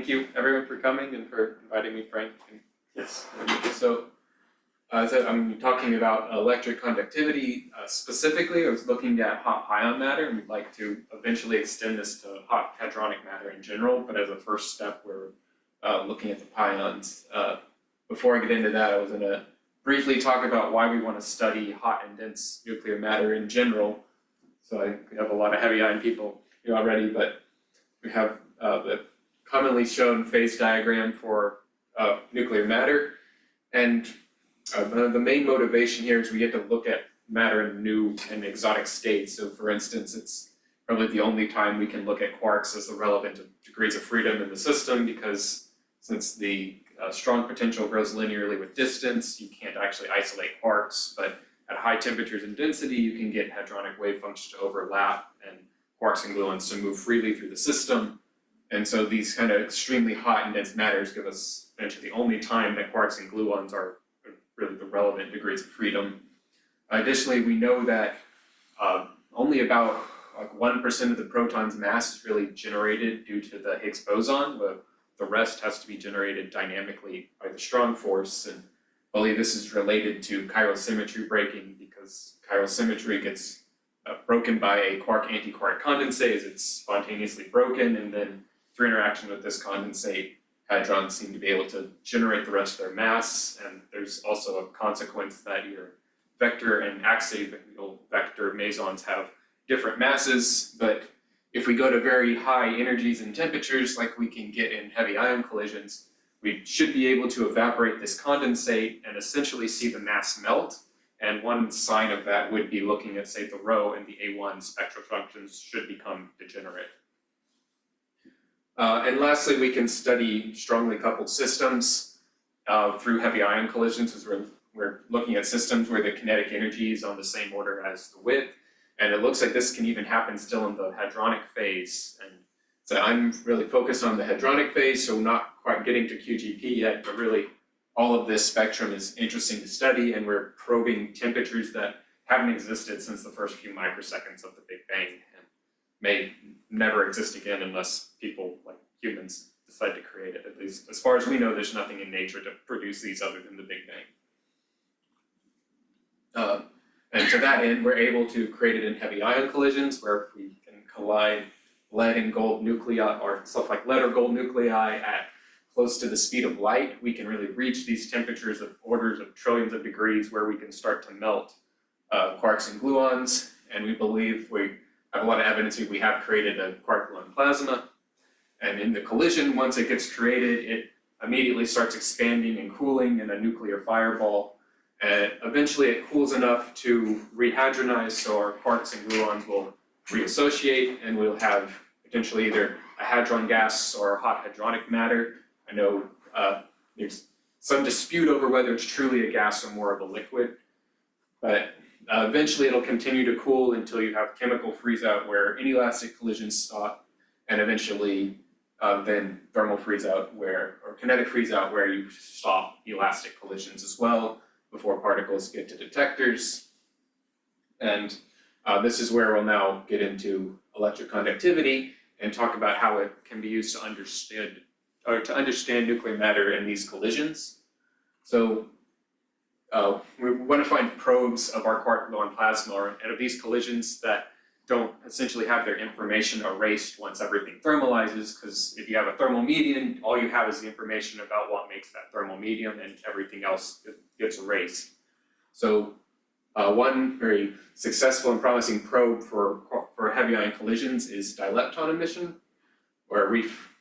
thank you everyone for coming and for inviting me, Frank. Yes. So I'm talking about electric conductivity. Specifically, I was looking at hot pion matter, and we'd like to eventually extend this to hot hadronic matter in general, but as a first step, we're looking at the pions. Before I get into that, I was going to briefly talk about why we want to study hot and dense nuclear matter in general. So we have a lot of heavy ion people here already, but we have the commonly shown phase diagram for nuclear matter. And the main motivation here is we get to look at matter in new and exotic states. So for instance, it's probably the only time we can look at quarks as the relevant degrees of freedom in the system, because since the strong potential grows linearly with distance, you can't actually isolate quarks, but at high temperatures and density, you can get hadronic wave functions to overlap and quarks and gluons to move freely through the system. And so these kind of extremely hot and dense matters give us eventually the only time that quarks and gluons are really the relevant degrees of freedom. Additionally, we know that only about 1% of the proton's mass is really generated due to the Higgs boson, but the rest has to be generated dynamically by the strong force. And I believe this is related to chiral symmetry breaking, because chiral symmetry gets broken by a quark-antiquark condensate as it's spontaneously broken, and then through interaction with this condensate, hadrons seem to be able to generate the rest of their mass. And there's also a consequence that your vector and axial vector mesons have different masses, but if we go to very high energies and temperatures like we can get in heavy ion collisions, we should be able to evaporate this condensate and essentially see the mass melt. And one sign of that would be looking at, say, the rho and the A1 spectral functions should become degenerate. And lastly, we can study strongly coupled systems through heavy ion collisions, as we're looking at systems where the kinetic energy is on the same order as the width. And it looks like this can even happen still in the hadronic phase. And so I'm really focused on the hadronic phase, so not quite getting to QGP yet, but really all of this spectrum is interesting to study, and we're probing temperatures that haven't existed since the first few microseconds of the Big Bang and may never exist again unless people like humans decide to create it. At least as far as we know, there's nothing in nature to produce these other than the Big Bang. And to that end, we're able to create it in heavy ion collisions where we can collide lead and gold nuclei, or stuff like lead or gold nuclei at close to the speed of light. We can really reach these temperatures of orders of trillions of degrees where we can start to melt quarks and gluons. And we believe we have a lot of evidence we have created a quark-gluon plasma. And in the collision, once it gets created, it immediately starts expanding and cooling in a nuclear fireball. And eventually it cools enough to rehadronize, so our quarks and gluons will reassociate, and we'll have potentially either a hadron gas or hot hadronic matter. I know there's some dispute over whether it's truly a gas or more of a liquid, but eventually it'll continue to cool until you have chemical freeze out where inelastic collisions stop, and eventually then thermal freeze out or kinetic freeze out where you stop elastic collisions as well before particles get to detectors. And this is where we'll now get into electric conductivity and talk about how it can be used to understand nuclear matter in these collisions. So we want to find probes of our quark-gluon plasma and of these collisions that don't essentially have their information erased once everything thermalizes, because if you have a thermal medium, all you have is the information about what makes that thermal medium, and everything else gets erased. So one very successful and promising probe for heavy ion collisions is dilepton emission, where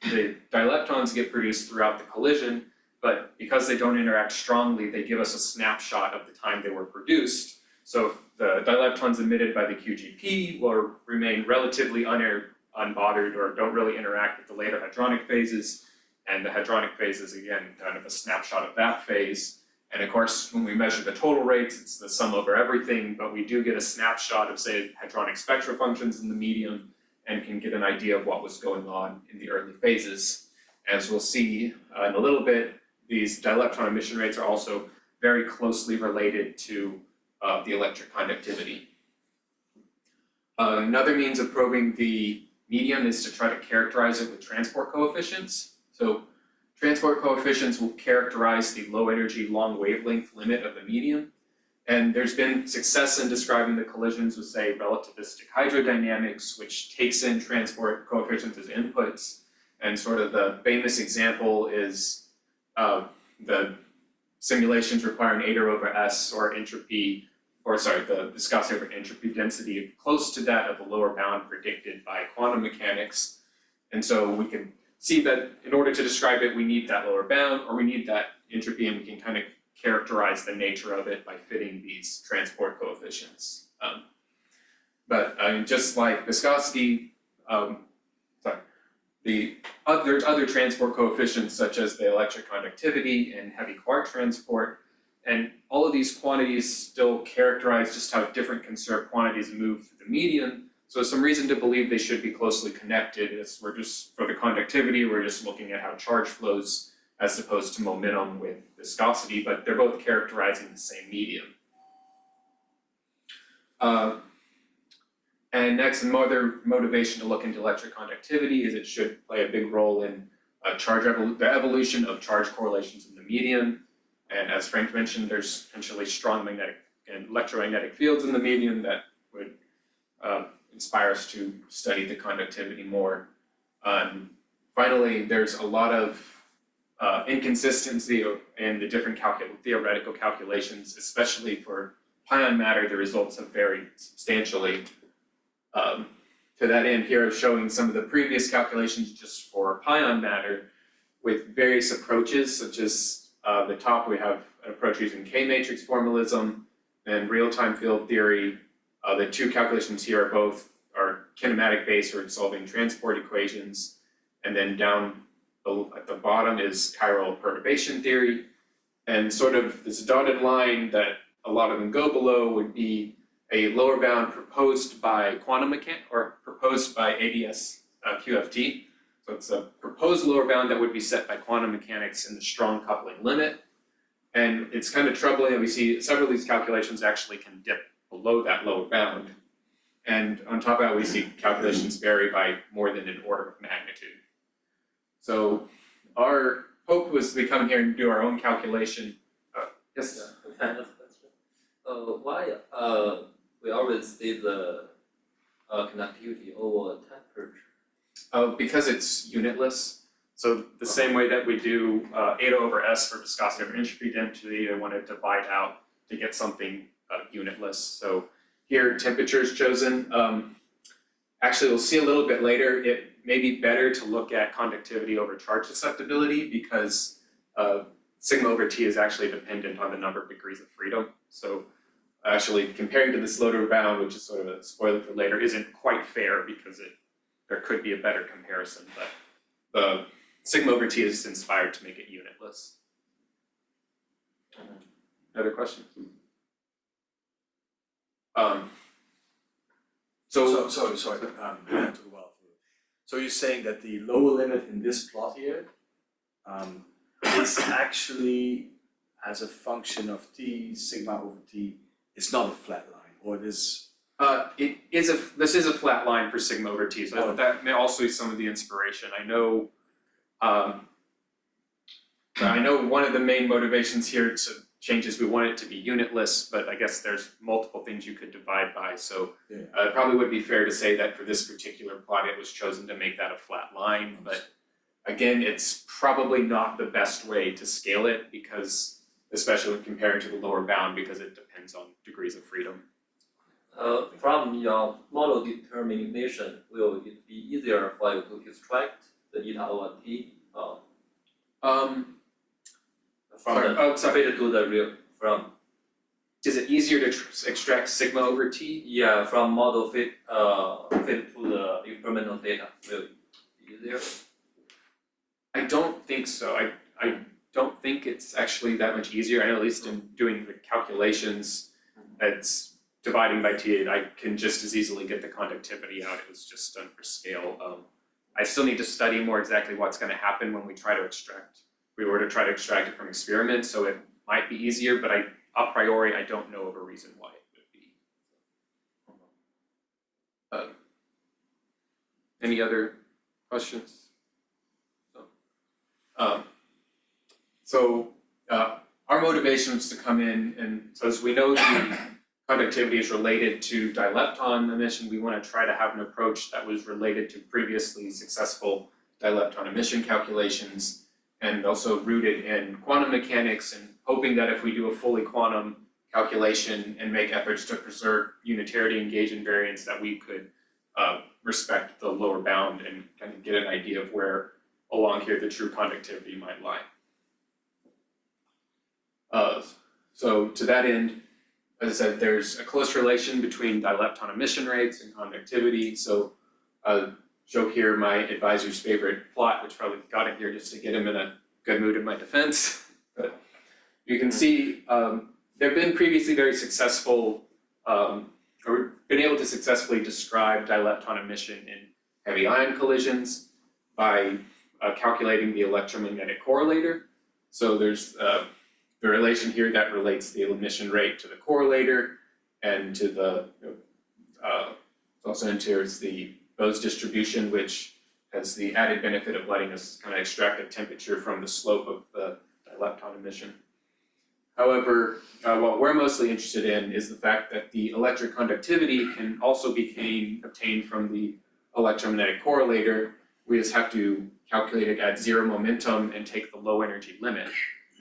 the dileptons get produced throughout the collision, but because they don't interact strongly, they give us a snapshot of the time they were produced. So if the dileptons emitted by the QGP will remain relatively unbothered or don't really interact with the later hadronic phases, and the hadronic phase is again kind of a snapshot of that phase. And of course, when we measure the total rates, it's the sum over everything, but we do get a snapshot of, say, hadronic spectra functions in the medium and can get an idea of what was going on in the early phases. As we'll see in a little bit, these dilepton emission rates are also very closely related to the electric conductivity. Another means of probing the medium is to try to characterize it with transport coefficients. So transport coefficients will characterize the low energy, long wavelength limit of the medium. And there's been success in describing the collisions with, say, relativistic hydrodynamics, which takes in transport coefficients as inputs. And sort of the famous example is the simulations requiring eta over S or entropy, the viscosity over entropy density close to that of the lower bound predicted by quantum mechanics. And so we can see that in order to describe it, we need that lower bound or we need that entropy, and we can kind of characterize the nature of it by fitting these transport coefficients. But just like viscosity, there's other transport coefficients such as the electric conductivity and heavy quark transport, and all of these quantities still characterize just how different conserved quantities move through the medium. So some reason to believe they should be closely connected. We're just, for the conductivity, we're just looking at how charge flows as opposed to momentum with viscosity, but they're both characterizing the same medium. And next, another motivation to look into electric conductivity is it should play a big role in the evolution of charge correlations in the medium. And as Frank mentioned, there's potentially strong magnetic and electromagnetic fields in the medium that would inspire us to study the conductivity more. Finally, there's a lot of inconsistency in the different theoretical calculations, especially for Pion matter. The results have varied substantially. To that end, here I'm showing some of the previous calculations just for Pion matter with various approaches, such as the top we have an approach using K-matrix formalism and real-time field theory. The two calculations here are both kinematic based or solving transport equations, and then down at the bottom is chiral perturbation theory, and sort of this dotted line that a lot of them go below would be a lower bound proposed by quantum mechanics or proposed by ADS QFT. So it's a proposed lower bound that would be set by quantum mechanics in the strong coupling limit. And it's kind of troubling that we see several of these calculations actually can dip below that lower bound. And on top of that, we see calculations vary by more than an order of magnitude. So our hope was to come here and do our own calculation. Yes? Kind of question. Why we always see the conductivity over temperature? Because it's unitless. So the same way that we do eta over S for viscosity over entropy density, I want to divide out to get something unitless. So here temperature is chosen. Actually, we'll see a little bit later, it may be better to look at conductivity over charge susceptibility because sigma over T is actually dependent on the number of degrees of freedom. So actually comparing to this lower bound, which is sort of a spoiler for later, isn't quite fair because there could be a better comparison, but the sigma over T is inspired to make it unitless. Other questions? Sorry, I took a while through. So you're saying that the lower limit in this plot here is actually as a function of T, sigma over T, it's not a flat line, or it is? This is a flat line for sigma over T, so that may also be some of the inspiration. I know one of the main motivations here to change is we want it to be unitless, but I guess there's multiple things you could divide by. So it probably would be fair to say that for this particular plot, it was chosen to make that a flat line. But again, it's probably not the best way to scale it because, especially when comparing to the lower bound, because it depends on degrees of freedom. From your model determination, will it be easier for you to extract the eta over T? To the real from. Is it easier to extract sigma over T? Yeah, from model fit to the experimental data. Will it be easier? I don't think so. I don't think it's actually that much easier. I know at least in doing the calculations, it's dividing by T, I can just as easily get the conductivity out. It was just done for scale. I still need to study more exactly what's going to happen when we try to extract. We were to try to extract it from experiments, so it might be easier, but a priori, I don't know of a reason why it would be. Any other questions? So our motivation was to come in, and so as we know the conductivity is related to dilepton emission, we want to try to have an approach that was related to previously successful dilepton emission calculations and also rooted in quantum mechanics, and hoping that if we do a fully quantum calculation and make efforts to preserve unitarity and gauge invariance, that we could respect the lower bound and kind of get an idea of where along here the true conductivity might lie. So to that end, as I said, there's a close relation between dilepton emission rates and conductivity. So show here my advisor's favorite plot, which probably got it here just to get him in a good mood in my defense. But you can see there have been previously very successful, or been able to successfully describe dilepton emission in heavy ion collisions by calculating the electromagnetic correlator. So there's the relation here that relates the emission rate to the correlator and to the, also entails the Bose distribution, which has the added benefit of letting us kind of extract a temperature from the slope of the dilepton emission. However, what we're mostly interested in is the fact that the electric conductivity can also be obtained from the electromagnetic correlator. We just have to calculate it at zero momentum and take the low energy limit.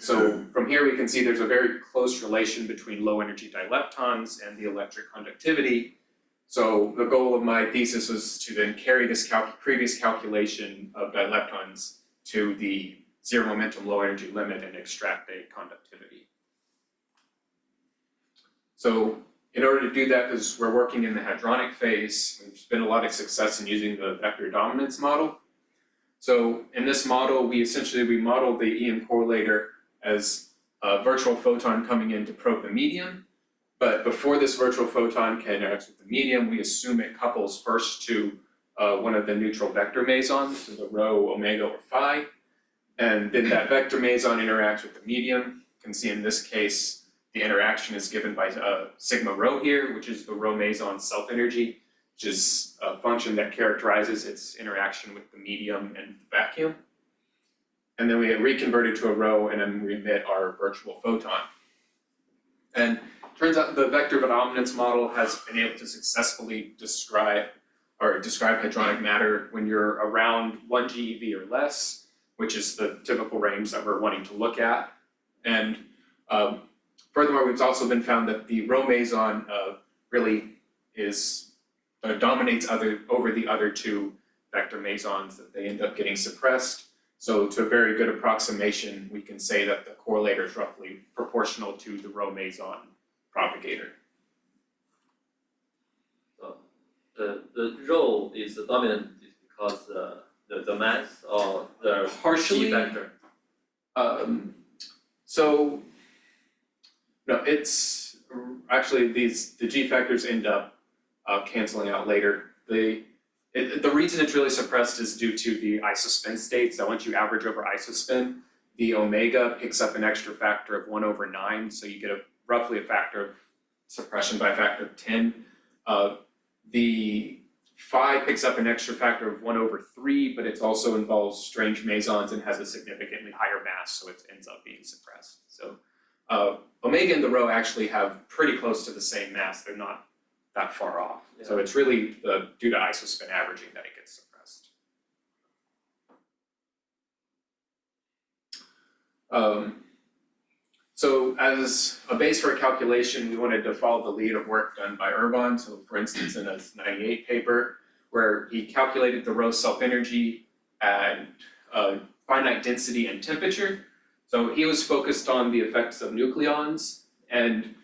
So from here we can see there's a very close relation between low energy dileptons and the electric conductivity. So the goal of my thesis was to then carry this previous calculation of dileptons to the zero momentum low energy limit and extract a conductivity. So in order to do that, because we're working in the hadronic phase, there's been a lot of success in using the vector dominance model. So in this model, we modeled the EM correlator as a virtual photon coming in to probe the medium. But before this virtual photon can interact with the medium, we assume it couples first to one of the neutral vector mesons, so the rho, omega, or phi. And then that vector meson interacts with the medium. You can see in this case, the interaction is given by sigma rho here, which is the rho meson selfenergy, which is a function that characterizes its interaction with the medium and the vacuum. And then we reconvert it to a rho, and then we emit our virtual photon. And turns out the vector dominance model has been able to successfully describe hadronic matter when you're around 1 GeV or less, which is the typical range that we're wanting to look at. And furthermore, we've also been found that the rho meson really dominates over the other two vector mesons, that they end up getting suppressed. So to a very good approximation, we can say that the correlator is roughly proportional to the rho meson propagator. So the rho is the dominant because the mass or the Partially. G factor. So no, it's actually the G factors end up canceling out later. The reason it's really suppressed is due to the isospin states, that once you average over isospin, the omega picks up an extra factor of 1/9, so you get roughly a factor of suppression by a factor of 10. The phi picks up an extra factor of 1/3, but it also involves strange mesons and has a significantly higher mass, so it ends up being suppressed. So omega and the rho actually have pretty close to the same mass. They're not that far off. Yeah. So it's really due to isospin averaging that it gets suppressed. So as a base for a calculation, we wanted to follow the lead of work done by Urban. So for instance, in his 98 paper, where he calculated the rho self-energy and finite density and temperature. So he was focused on the effects of nucleons and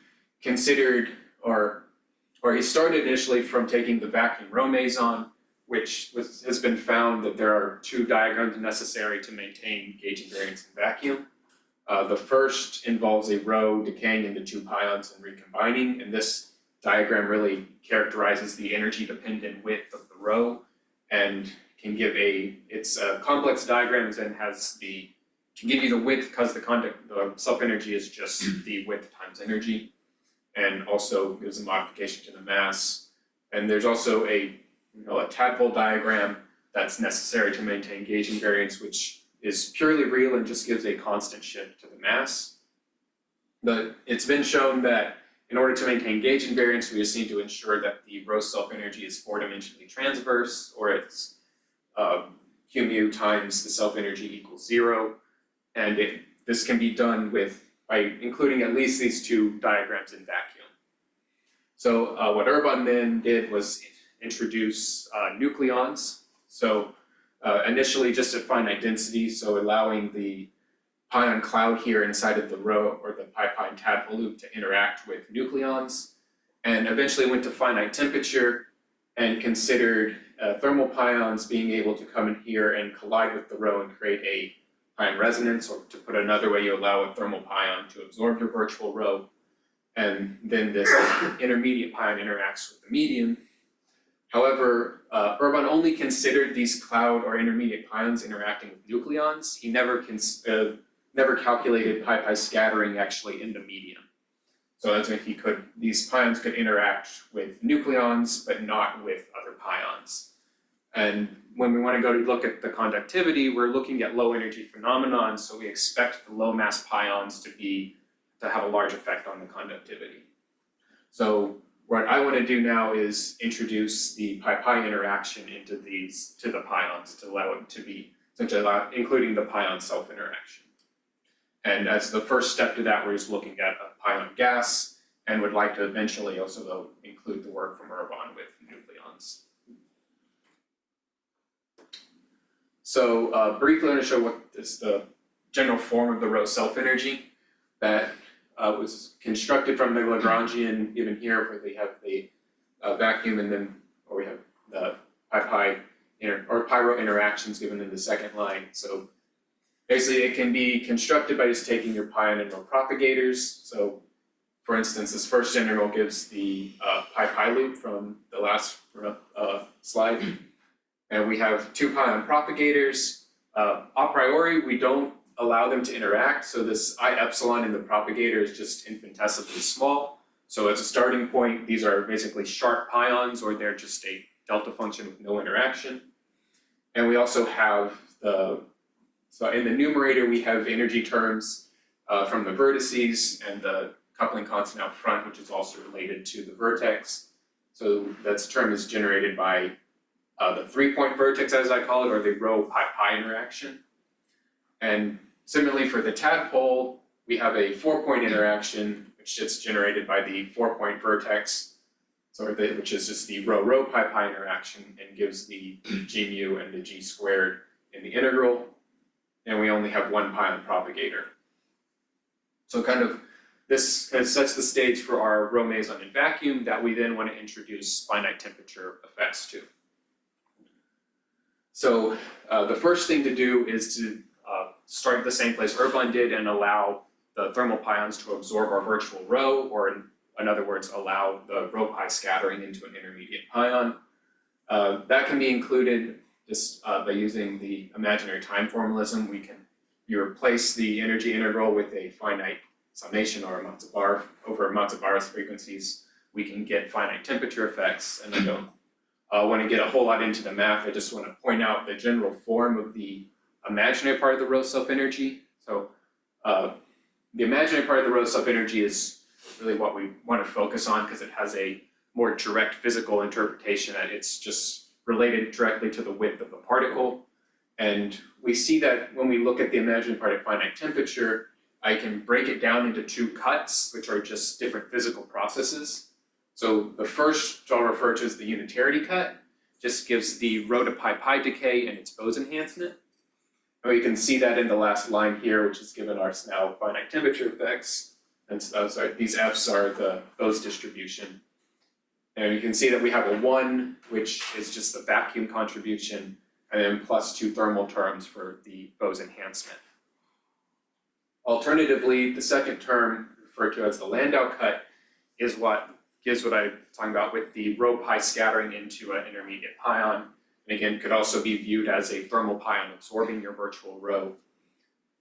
considered, or he started initially from taking the vacuum rho meson, which has been found that there are two diagrams necessary to maintain gauge invariance in vacuum. The first involves a rho decaying into two pions and recombining, and this diagram really characterizes the energy dependent width of the rho and can give it's a complex diagram and can give you the width because the self-energy is just the width times energy, and also gives a modification to the mass. And there's also a tadpole diagram that's necessary to maintain gauge invariance, which is purely real and just gives a constant shift to the mass. But it's been shown that in order to maintain gauge invariance, we just need to ensure that the rho self-energy is four-dimensionally transverse, or it's Q mu times the self-energy equals 0. And this can be done by including at least these two diagrams in vacuum. So what Urban then did was introduce nucleons. So initially just at finite density, so allowing the pion cloud here inside of the rho or the pi and tadpole loop to interact with nucleons, and eventually went to finite temperature and considered thermal pions being able to come in here and collide with the rho and create a pion resonance, or to put another way, you allow a thermal pion to absorb your virtual rho, and then this intermediate pion interacts with the medium. However, Urban only considered these cloud or intermediate pions interacting with nucleons. He never calculated pi scattering actually in the medium. So that's when these pions could interact with nucleons, but not with other pions. And when we want to go to look at the conductivity, we're looking at low energy phenomenon, so we expect the low mass pions to have a large effect on the conductivity. So what I want to do now is introduce the pi interaction into to the pions to allow it to be, including the pion self-interaction. And as the first step to that, we're just looking at a pion gas, and would like to eventually also include the work from Urban with nucleons. So briefly, I'm going to show what is the general form of the rho self-energy that was constructed from the Lagrangian given here, where we have the vacuum, and then we have the pi rho interactions given in the second line. So basically, it can be constructed by just taking your pion and rho propagators. So for instance, this first integral gives the pi loop from the last slide. And we have two pion propagators. A priori, we don't allow them to interact. So this I epsilon in the propagator is just infinitesimally small. So as a starting point, these are basically sharp pions, or they're just a delta function with no interaction. And we also have so in the numerator, we have energy terms from the vertices and the coupling constant out front, which is also related to the vertex. So that term is generated by the 3-point vertex, as I call it, or the rho pi interaction. And similarly for the tadpole, we have a 4-point interaction, which gets generated by the 4-point vertex, which is just the rho pi interaction, and gives the g mu and the g squared in the integral. And we only have one pion propagator. So this kind of sets the stage for our rho meson in vacuum that we then want to introduce finite temperature effects to. So the first thing to do is to start at the same place Urban did and allow the thermal pions to absorb our virtual rho, or in other words, allow the rho pi scattering into an intermediate pion. That can be included just by using the imaginary time formalism. You replace the energy integral with a finite summation or a Matsubar over Matsubar's frequencies. We can get finite temperature effects, and I don't want to get a whole lot into the math. I just want to point out the general form of the imaginary part of the rho self-energy. So the imaginary part of the rho self-energy is really what we want to focus on, because it has a more direct physical interpretation, that it's just related directly to the width of the particle. And we see that when we look at the imaginary part at finite temperature, I can break it down into two cuts, which are just different physical processes. So the first I'll refer to as the unitarity cut, just gives the rho to pi decay and its Bose enhancement. And we can see that in the last line here, which is given our now finite temperature effects. And these F's are the Bose distribution. And you can see that we have a 1, which is just the vacuum contribution, and then plus 2 thermal terms for the Bose enhancement. Alternatively, the second term, referred to as the Landau cut, is what gives what I'm talking about with the rho pi scattering into an intermediate pion. And again, could also be viewed as a thermal pion absorbing your virtual rho.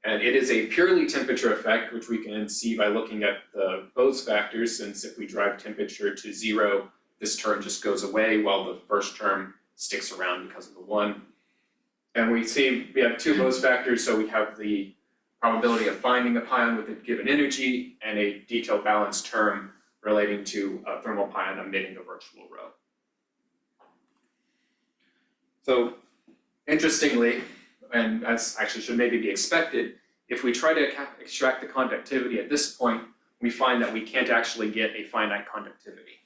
And it is a purely temperature effect, which we can see by looking at the Bose factors, since if we drive temperature to 0, this term just goes away while the first term sticks around because of the 1. And we see we have two Bose factors, so we have the probability of finding a pion with a given energy and a detailed balance term relating to a thermal pion emitting a virtual row. So interestingly, and as actually should maybe be expected, if we try to extract the conductivity at this point, we find that we can't actually get a finite conductivity.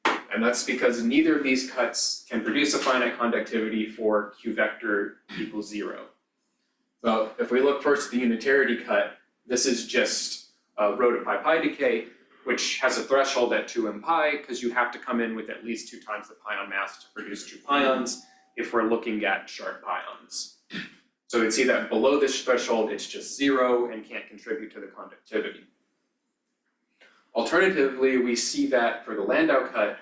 And that's because neither of these cuts can produce a finite conductivity for q vector equals 0. So if we look first at the unitarity cut, this is just rho to pi pi decay, which has a threshold at 2m pi, because you have to come in with at least 2 times the pion mass to produce 2 pions if we're looking at sharp pions. So you'd see that below this threshold, it's just 0 and can't contribute to the conductivity. Alternatively, we see that for the Landau cut,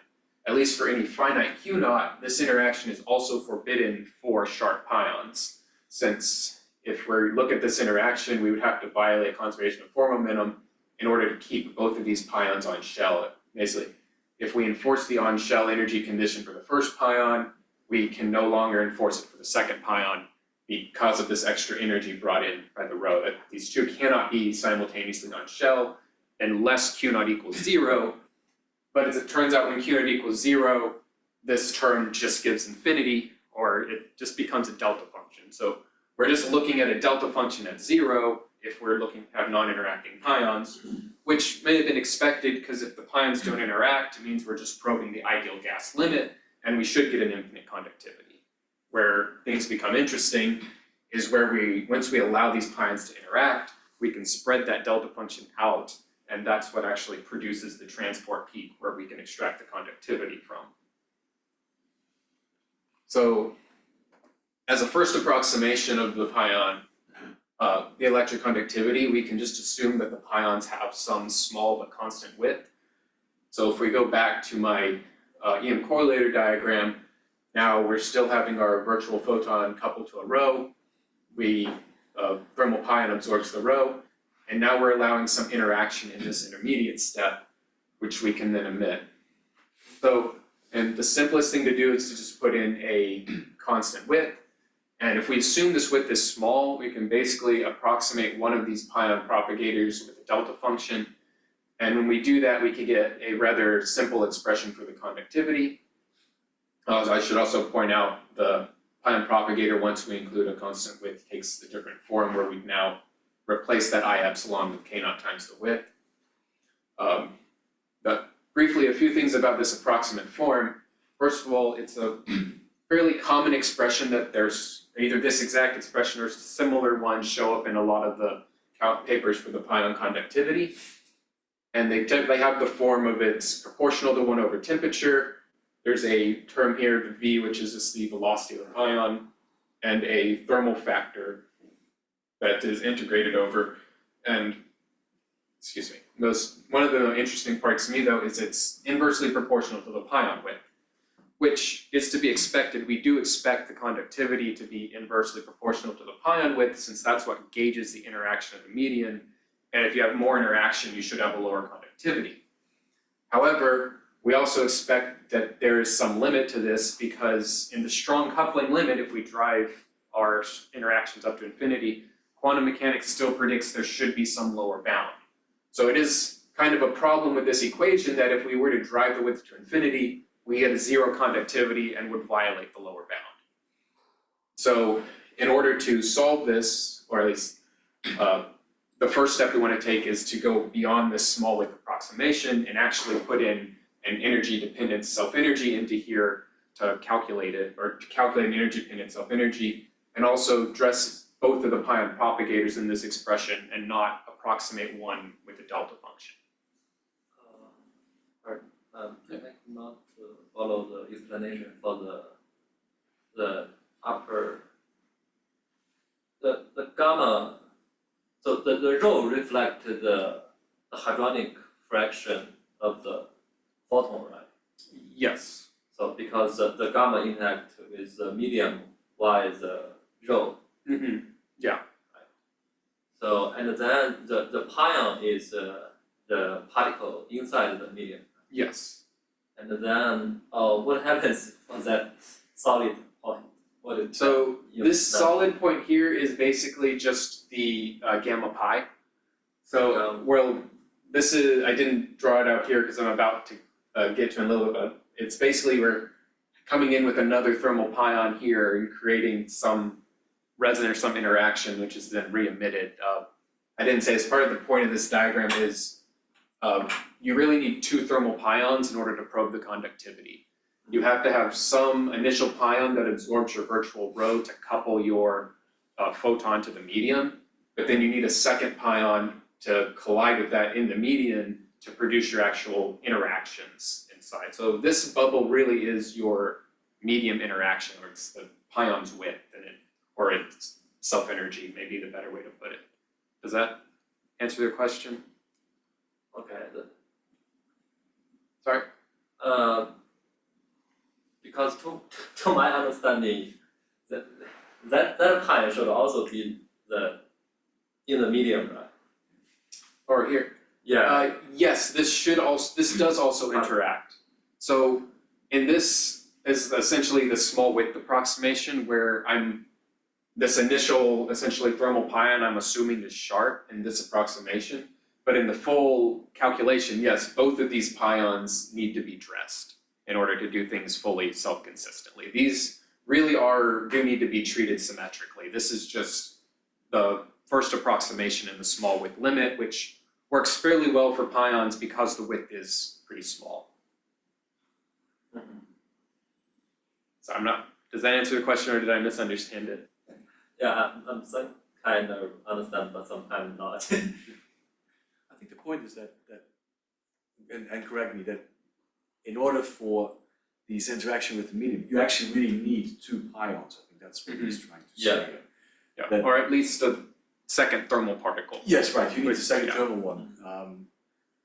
at least for any finite q naught, this interaction is also forbidden for sharp pions, since if we look at this interaction, we would have to violate conservation of form momentum in order to keep both of these pions on shell. Basically, if we enforce the on shell energy condition for the first pion, we can no longer enforce it for the second pion because of this extra energy brought in by the rho. That these two cannot be simultaneously on shell unless q naught equals 0. But as it turns out, when q naught equals 0, this term just gives infinity, or it just becomes a delta function. So we're just looking at a delta function at 0 if we're looking to have non-interacting pions, which may have been expected because if the pions don't interact, it means we're just probing the ideal gas limit, and we should get an infinite conductivity. Where things become interesting is where once we allow these pions to interact, we can spread that delta function out, and that's what actually produces the transport peak where we can extract the conductivity from. So as a first approximation of the pion, the electric conductivity, we can just assume that the pions have some small but constant width. So if we go back to my EM correlator diagram, now we're still having our virtual photon coupled to a rho. Thermal pion absorbs the rho, and now we're allowing some interaction in this intermediate step, which we can then emit. So, and the simplest thing to do is to just put in a constant width. And if we assume this width is small, we can basically approximate one of these pion propagators with a delta function. And when we do that, we can get a rather simple expression for the conductivity. I should also point out the pion propagator, once we include a constant width, takes a different form where we've now replaced that I epsilon with k naught times the width. But briefly, a few things about this approximate form. First of all, it's a fairly common expression that there's either this exact expression or similar ones show up in a lot of the papers for the pion conductivity. And they have the form of it's proportional to 1 over temperature. There's a term here, the V, which is just the velocity of the pion, and a thermal factor that is integrated over. And, excuse me, one of the interesting parts to me though is it's inversely proportional to the pion width, which is to be expected. We do expect the conductivity to be inversely proportional to the pion width, since that's what gauges the interaction of the median. And if you have more interaction, you should have a lower conductivity. However, we also expect that there is some limit to this, because in the strong coupling limit, if we drive our interactions up to infinity, quantum mechanics still predicts there should be some lower bound. So it is kind of a problem with this equation that if we were to drive the width to infinity, we get a 0 conductivity and would violate the lower bound. So in order to solve this, or at least the first step we want to take is to go beyond this small width approximation and actually put in an energy dependent self-energy into here to calculate it, or to calculate an energy dependent self-energy, and also address both of the pion propagators in this expression and not approximate one with a delta function. I'd like not to follow the explanation for the upper, the gamma. So the rho reflect the hadronic fraction of the photon, right? Yes. So because the gamma interact with the medium y the rho. Mm-hmm. Yeah. So and then the pion is the particle inside the medium. Yes. And then what happens on that solid point? What is So that? this Yeah. solid point here is basically just the gamma pi. So well, this is, I didn't draw it out here because I'm about to get to in a little bit, but it's basically we're coming in with another thermal pion here and creating some resonance, some interaction, which is then re-emitted. I didn't say, as part of the point of this diagram is you really need two thermal pions in order to probe the conductivity. You have to have some initial pion that absorbs your virtual rho to couple your photon to the medium, but then you need a second pion to collide with that in the median to produce your actual interactions inside. So this bubble really is your medium interaction, or it's the pion's width, or its self-energy, maybe the better way to put it. Does that answer your question? Okay. Sorry? Because to my understanding, that pion should also be in the medium, right? Or here? Yeah. Yes, this does also interact. So in this is essentially the small width approximation where this initial essentially thermal pion I'm assuming is sharp in this approximation, but in the full calculation, yes, both of these pions need to be dressed in order to do things fully self-consistently. These really do need to be treated symmetrically. This is just the first approximation in the small width limit, which works fairly well for pions because the width is pretty small. So does that answer the question, or did I misunderstand it? Yeah, I'm some kind of understand, but sometimes not. I think the point is that and correct me, that in order for these interaction with the medium, you actually really need two pions. I think that's what he's trying to say. Yeah, or at least a second thermal particle. Yes, right, you need a second Yeah. thermal one.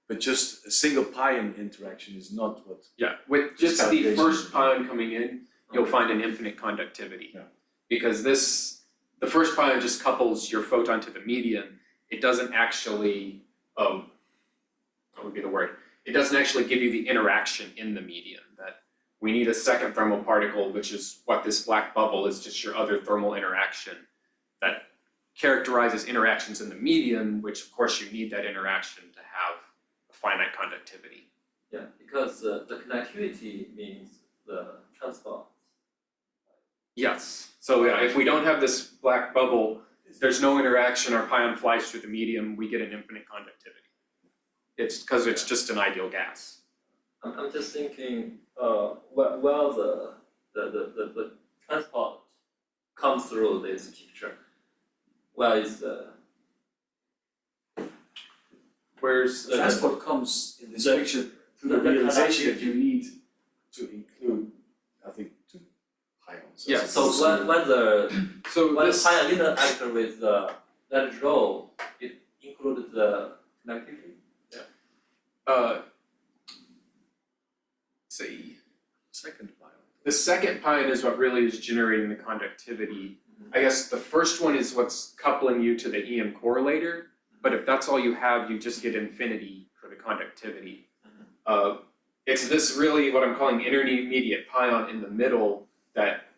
But just a single pion interaction is not what. Yeah, with just the first pion coming in, you'll find an infinite conductivity. Yeah. Because the first pion just couples your photon to the medium. It doesn't actually, what would be the word? It doesn't actually give you the interaction in the medium. That we need a second thermal particle, which is what this black bubble is, just your other thermal interaction that characterizes interactions in the medium, which of course you need that interaction to have a finite conductivity. Yeah, because the connectivity means the transport. Yes. So yeah, if we don't have this black bubble, there's no interaction, our pion flies through the medium, we get an infinite conductivity. It's because it's just an ideal gas. I'm just thinking, while the transport comes through this picture, where is the Where's Transport comes in this picture through the realization that you need to include, I think, two pions. Yeah, so when the this pion didn't act with that rho, it included the connectivity. see. Second pion. The second pion is what really is generating the conductivity. I guess the first one is what's coupling you to the EM correlator, but if that's all you have, you just get infinity for the conductivity. It's this really what I'm calling intermediate pion in the middle that,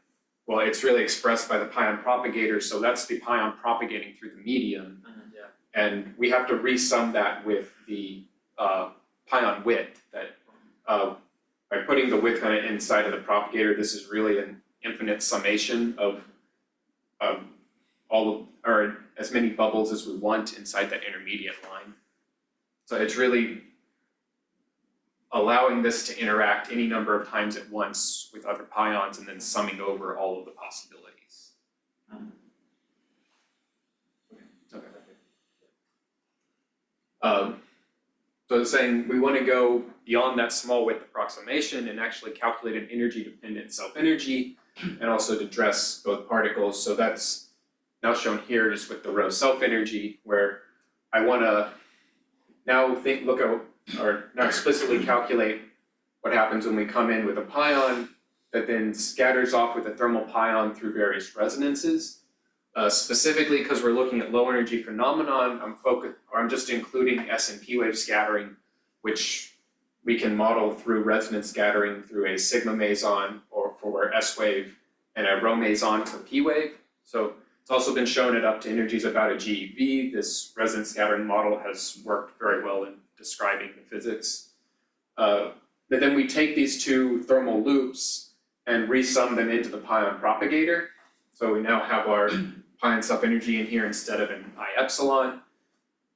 well, it's really expressed by the pion propagator, so that's the pion propagating through the medium. Yeah. And we have to resum that with the pion width that by putting the width kind of inside of the propagator, this is really an infinite summation of or as many bubbles as we want inside that intermediate line. So it's really allowing this to interact any number of times at once with other pions and then summing over all of the possibilities. So it's saying we want to go beyond that small width approximation and actually calculate an energy dependent self-energy and also to dress both particles. So that's now shown here just with the rho self-energy, where I want to now now explicitly calculate what happens when we come in with a pion that then scatters off with a thermal pion through various resonances. Specifically because we're looking at low energy phenomenon, I'm just including S and P wave scattering, which we can model through resonance scattering through a sigma meson, or for where S wave and a rho meson for p wave. So it's also been shown at up to energies about a GeV. This resonance scattering model has worked very well in describing the physics. But then we take these two thermal loops and resum them into the Pion propagator. So we now have our Pion self-energy in here instead of an I epsilon,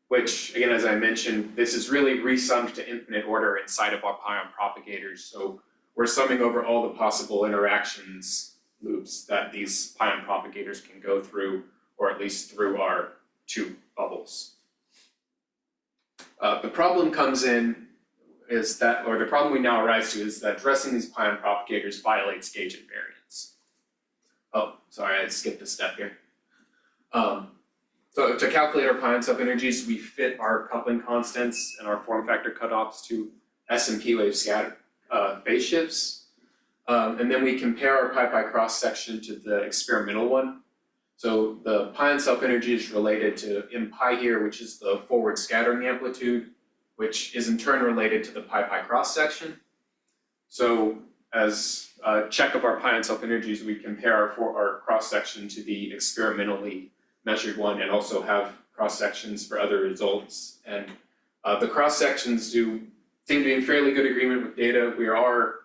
which again, as I mentioned, this is really resummed to infinite order inside of our Pion propagators. So we're summing over all the possible interactions loops that these Pion propagators can go through, or at least through our two bubbles. The problem comes in is that, or the problem we now arise to is that addressing these Pion propagators violates gauge invariance. Oh, sorry, I skipped a step here. So to calculate our Pion self-energies, we fit our coupling constants and our form factor cutoffs to S and P wave scatter phase shifts. And then we compare our pi cross section to the experimental one. So the Pion self-energy is related to m pi here, which is the forward scattering amplitude, which is in turn related to the pi cross section. So as a check of our Pion self-energies, we compare our cross section to the experimentally measured one and also have cross sections for other results. And the cross sections seem to be in fairly good agreement with data. We are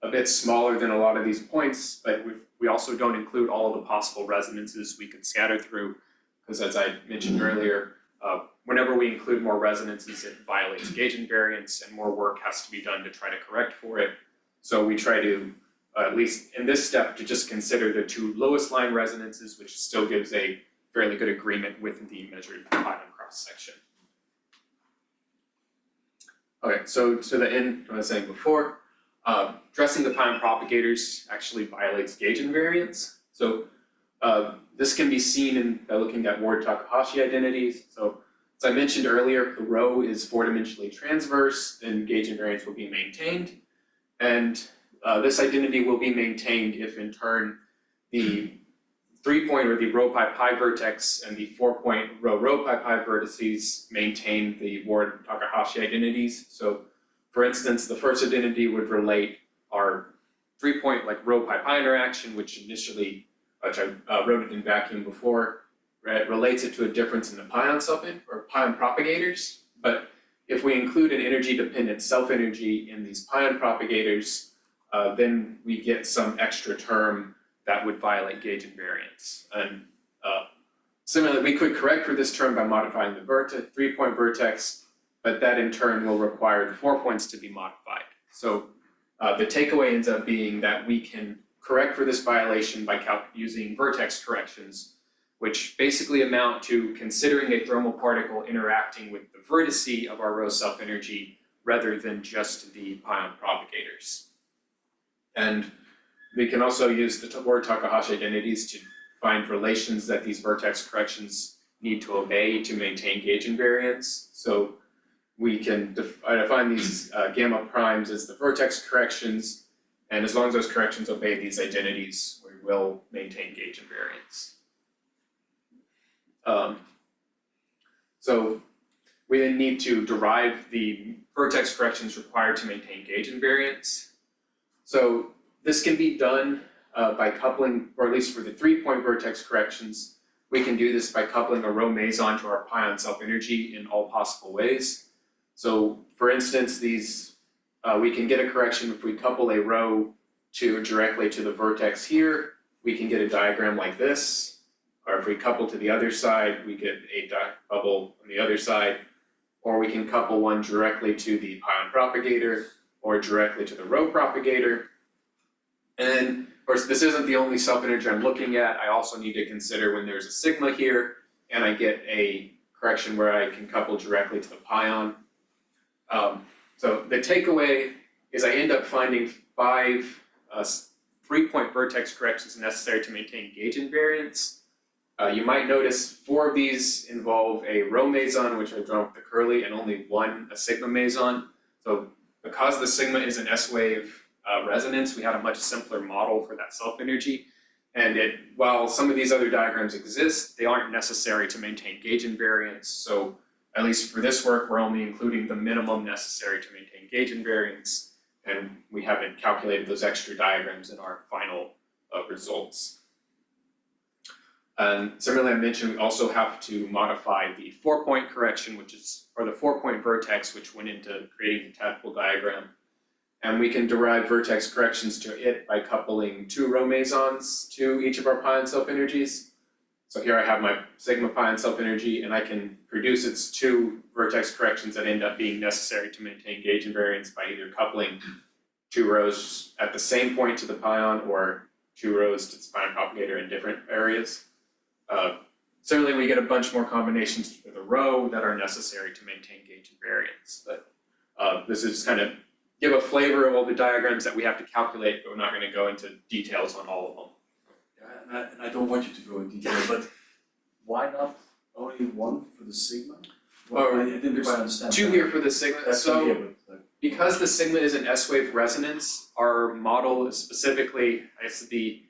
a bit smaller than a lot of these points, but we also don't include all of the possible resonances we could scatter through, because as I mentioned earlier, whenever we include more resonances, it violates gauge invariance and more work has to be done to try to correct for it. So we try to, at least in this step, to just consider the two lowest line resonances, which still gives a fairly good agreement with the measured Pion cross section. Okay, so to the end, what I was saying before, addressing the Pion propagators actually violates gauge invariance. So this can be seen by looking at Ward-Takahashi identities. So as I mentioned earlier, if the rho is four-dimensionally transverse, then gauge invariance will be maintained. And this identity will be maintained if in turn the 3-point or the rho pi vertex and the 4-point rho pi vertices maintain the Ward-Takahashi identities. So for instance, the first identity would relate our 3-point like rho pi interaction, which I wrote it in vacuum before, right, relates it to a difference in the Pion or Pion propagators. But if we include an energy-dependent self-energy in these Pion propagators, then we get some extra term that would violate gauge invariance. And similarly, we could correct for this term by modifying the 3-point vertex, but that in turn will require the 4 points to be modified. So the takeaway ends up being that we can correct for this violation by using vertex corrections, which basically amount to considering a thermal particle interacting with the vertice of our rho self-energy rather than just the Pion propagators. And we can also use the Ward-Takahashi identities to find relations that these vertex corrections need to obey to maintain gauge invariance. So we can define these gamma primes as the vertex corrections, and as long as those corrections obey these identities, we will maintain gauge invariance. So we then need to derive the vertex corrections required to maintain gauge invariance. So this can be done by coupling, or at least for the 3-point vertex corrections, we can do this by coupling a rho meson to our Pion self-energy in all possible ways. So for instance, we can get a correction if we couple a rho directly to the vertex here, we can get a diagram like this. Or if we couple to the other side, we get a bubble on the other side. Or we can couple one directly to the Pion propagator or directly to the rho propagator. And then, of course, this isn't the only self-energy I'm looking at. I also need to consider when there's a sigma here and I get a correction where I can couple directly to the Pion. So the takeaway is I end up finding 5 3-point vertex corrections necessary to maintain gauge invariance. You might notice 4 of these involve a rho meson, which I've drawn with the curly, and only 1 a sigma meson. So because the sigma is an S-wave resonance, we had a much simpler model for that self-energy. And while some of these other diagrams exist, they aren't necessary to maintain gauge invariance. So at least for this work, we're only including the minimum necessary to maintain gauge invariance. And we haven't calculated those extra diagrams in our final results. And similarly, I mentioned we also have to modify the 4-point correction, or the 4-point vertex, which went into creating the tadpole diagram. And we can derive vertex corrections to it by coupling 2 rho mesons to each of our Pion self-energies. So here I have my sigma Pion self-energy, and I can produce its 2 vertex corrections that end up being necessary to maintain gauge invariance by either coupling 2 rows at the same point to the Pion or 2 rows to its Pion propagator in different areas. Similarly, we get a bunch more combinations for the row that are necessary to maintain gauge invariance. But this is kind of give a flavor of all the diagrams that we have to calculate, but we're not going to go into details on all of them. Yeah, and I don't want you to go in detail, but why not only 1 for the sigma? Well, I didn't quite understand. 2 here for the sigma. That's So here, but because the sigma is an S-wave resonance, our model is specifically, I guess the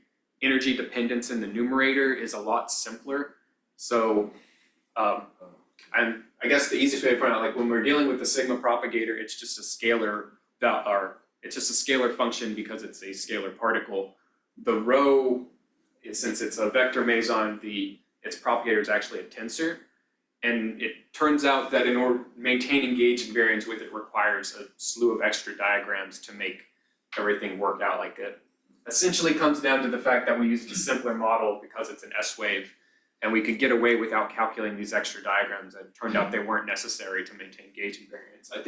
energy dependence in the numerator is a lot simpler. So and I guess the easiest way to point out, like when we're dealing with the sigma propagator, it's just a scalar function because it's a scalar particle. The rho, since it's a vector meson, its propagator is actually a tensor. And it turns out that in order maintaining gauge invariance with it requires a slew of extra diagrams to make everything work out. Like it essentially comes down to the fact that we used a simpler model because it's an S-wave, and we could get away without calculating these extra diagrams. And it turned out they weren't necessary to maintain gauge invariance. I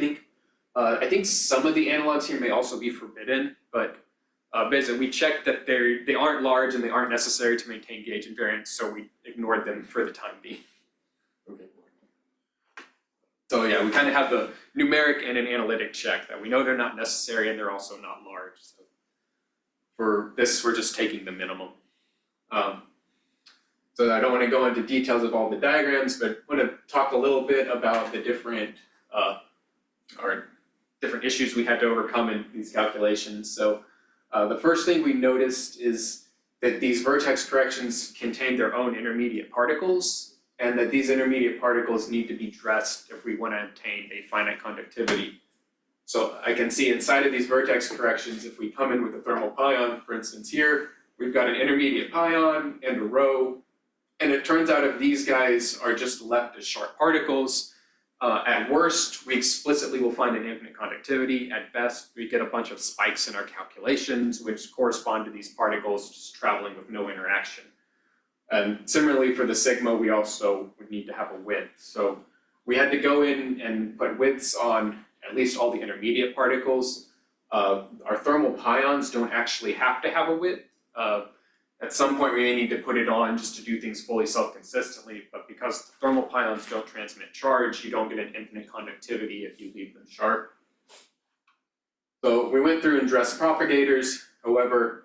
think some of the analogs here may also be forbidden, but basically we checked that they aren't large and they aren't necessary to maintain gauge invariance, so we ignored them for the time being. okay. So yeah, we kind of have the numeric and an analytic check that we know they're not necessary and they're also not large. So for this, we're just taking the minimum. So I don't want to go into details of all the diagrams, but I want to talk a little bit about the different issues we had to overcome in these calculations. So the first thing we noticed is that these vertex corrections contain their own intermediate particles, and that these intermediate particles need to be dressed if we want to obtain a finite conductivity. So I can see inside of these vertex corrections, if we come in with a thermal pion, for instance here, we've got an intermediate pion and a rho, and it turns out if these guys are just left as sharp particles, at worst, we explicitly will find an infinite conductivity. At best, we get a bunch of spikes in our calculations, which correspond to these particles just traveling with no interaction. And similarly for the sigma, we also would need to have a width. So we had to go in and put widths on at least all the intermediate particles. Our thermal pions don't actually have to have a width. At some point we may need to put it on just to do things fully self-consistently, but because the thermal pions don't transmit charge, you don't get an infinite conductivity if you leave them sharp. So we went through and dressed propagators. However,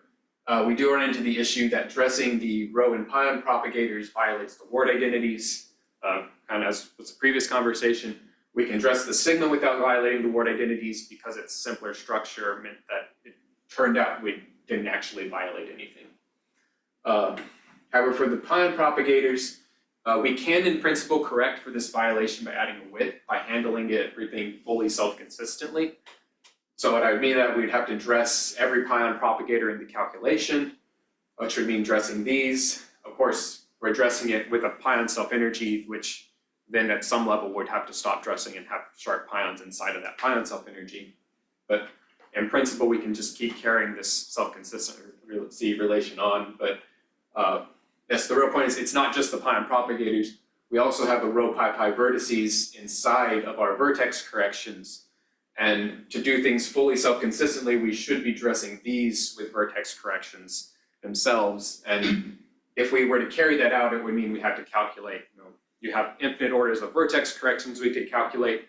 we do run into the issue that dressing the rho and pion propagators violates the ward identities. And as with the previous conversation, we can dress the sigma without violating the ward identities because its simpler structure meant that it turned out we didn't actually violate anything. However, for the pion propagators, we can in principle correct for this violation by adding a width, by handling everything fully self-consistently. So what I mean that we'd have to dress every pion propagator in the calculation, which would mean dressing these. Of course, we're dressing it with a pion self-energy, which then at some level would have to stop dressing and have sharp pions inside of that pion self-energy. But in principle, we can just keep carrying this self-consistency relation on. But yes, the real point is it's not just the pion propagators. We also have the rho pi pi vertices inside of our vertex corrections. And to do things fully self-consistently, we should be dressing these with vertex corrections themselves. And if we were to carry that out, it would mean we have to calculate, you have infinite orders of vertex corrections we could calculate.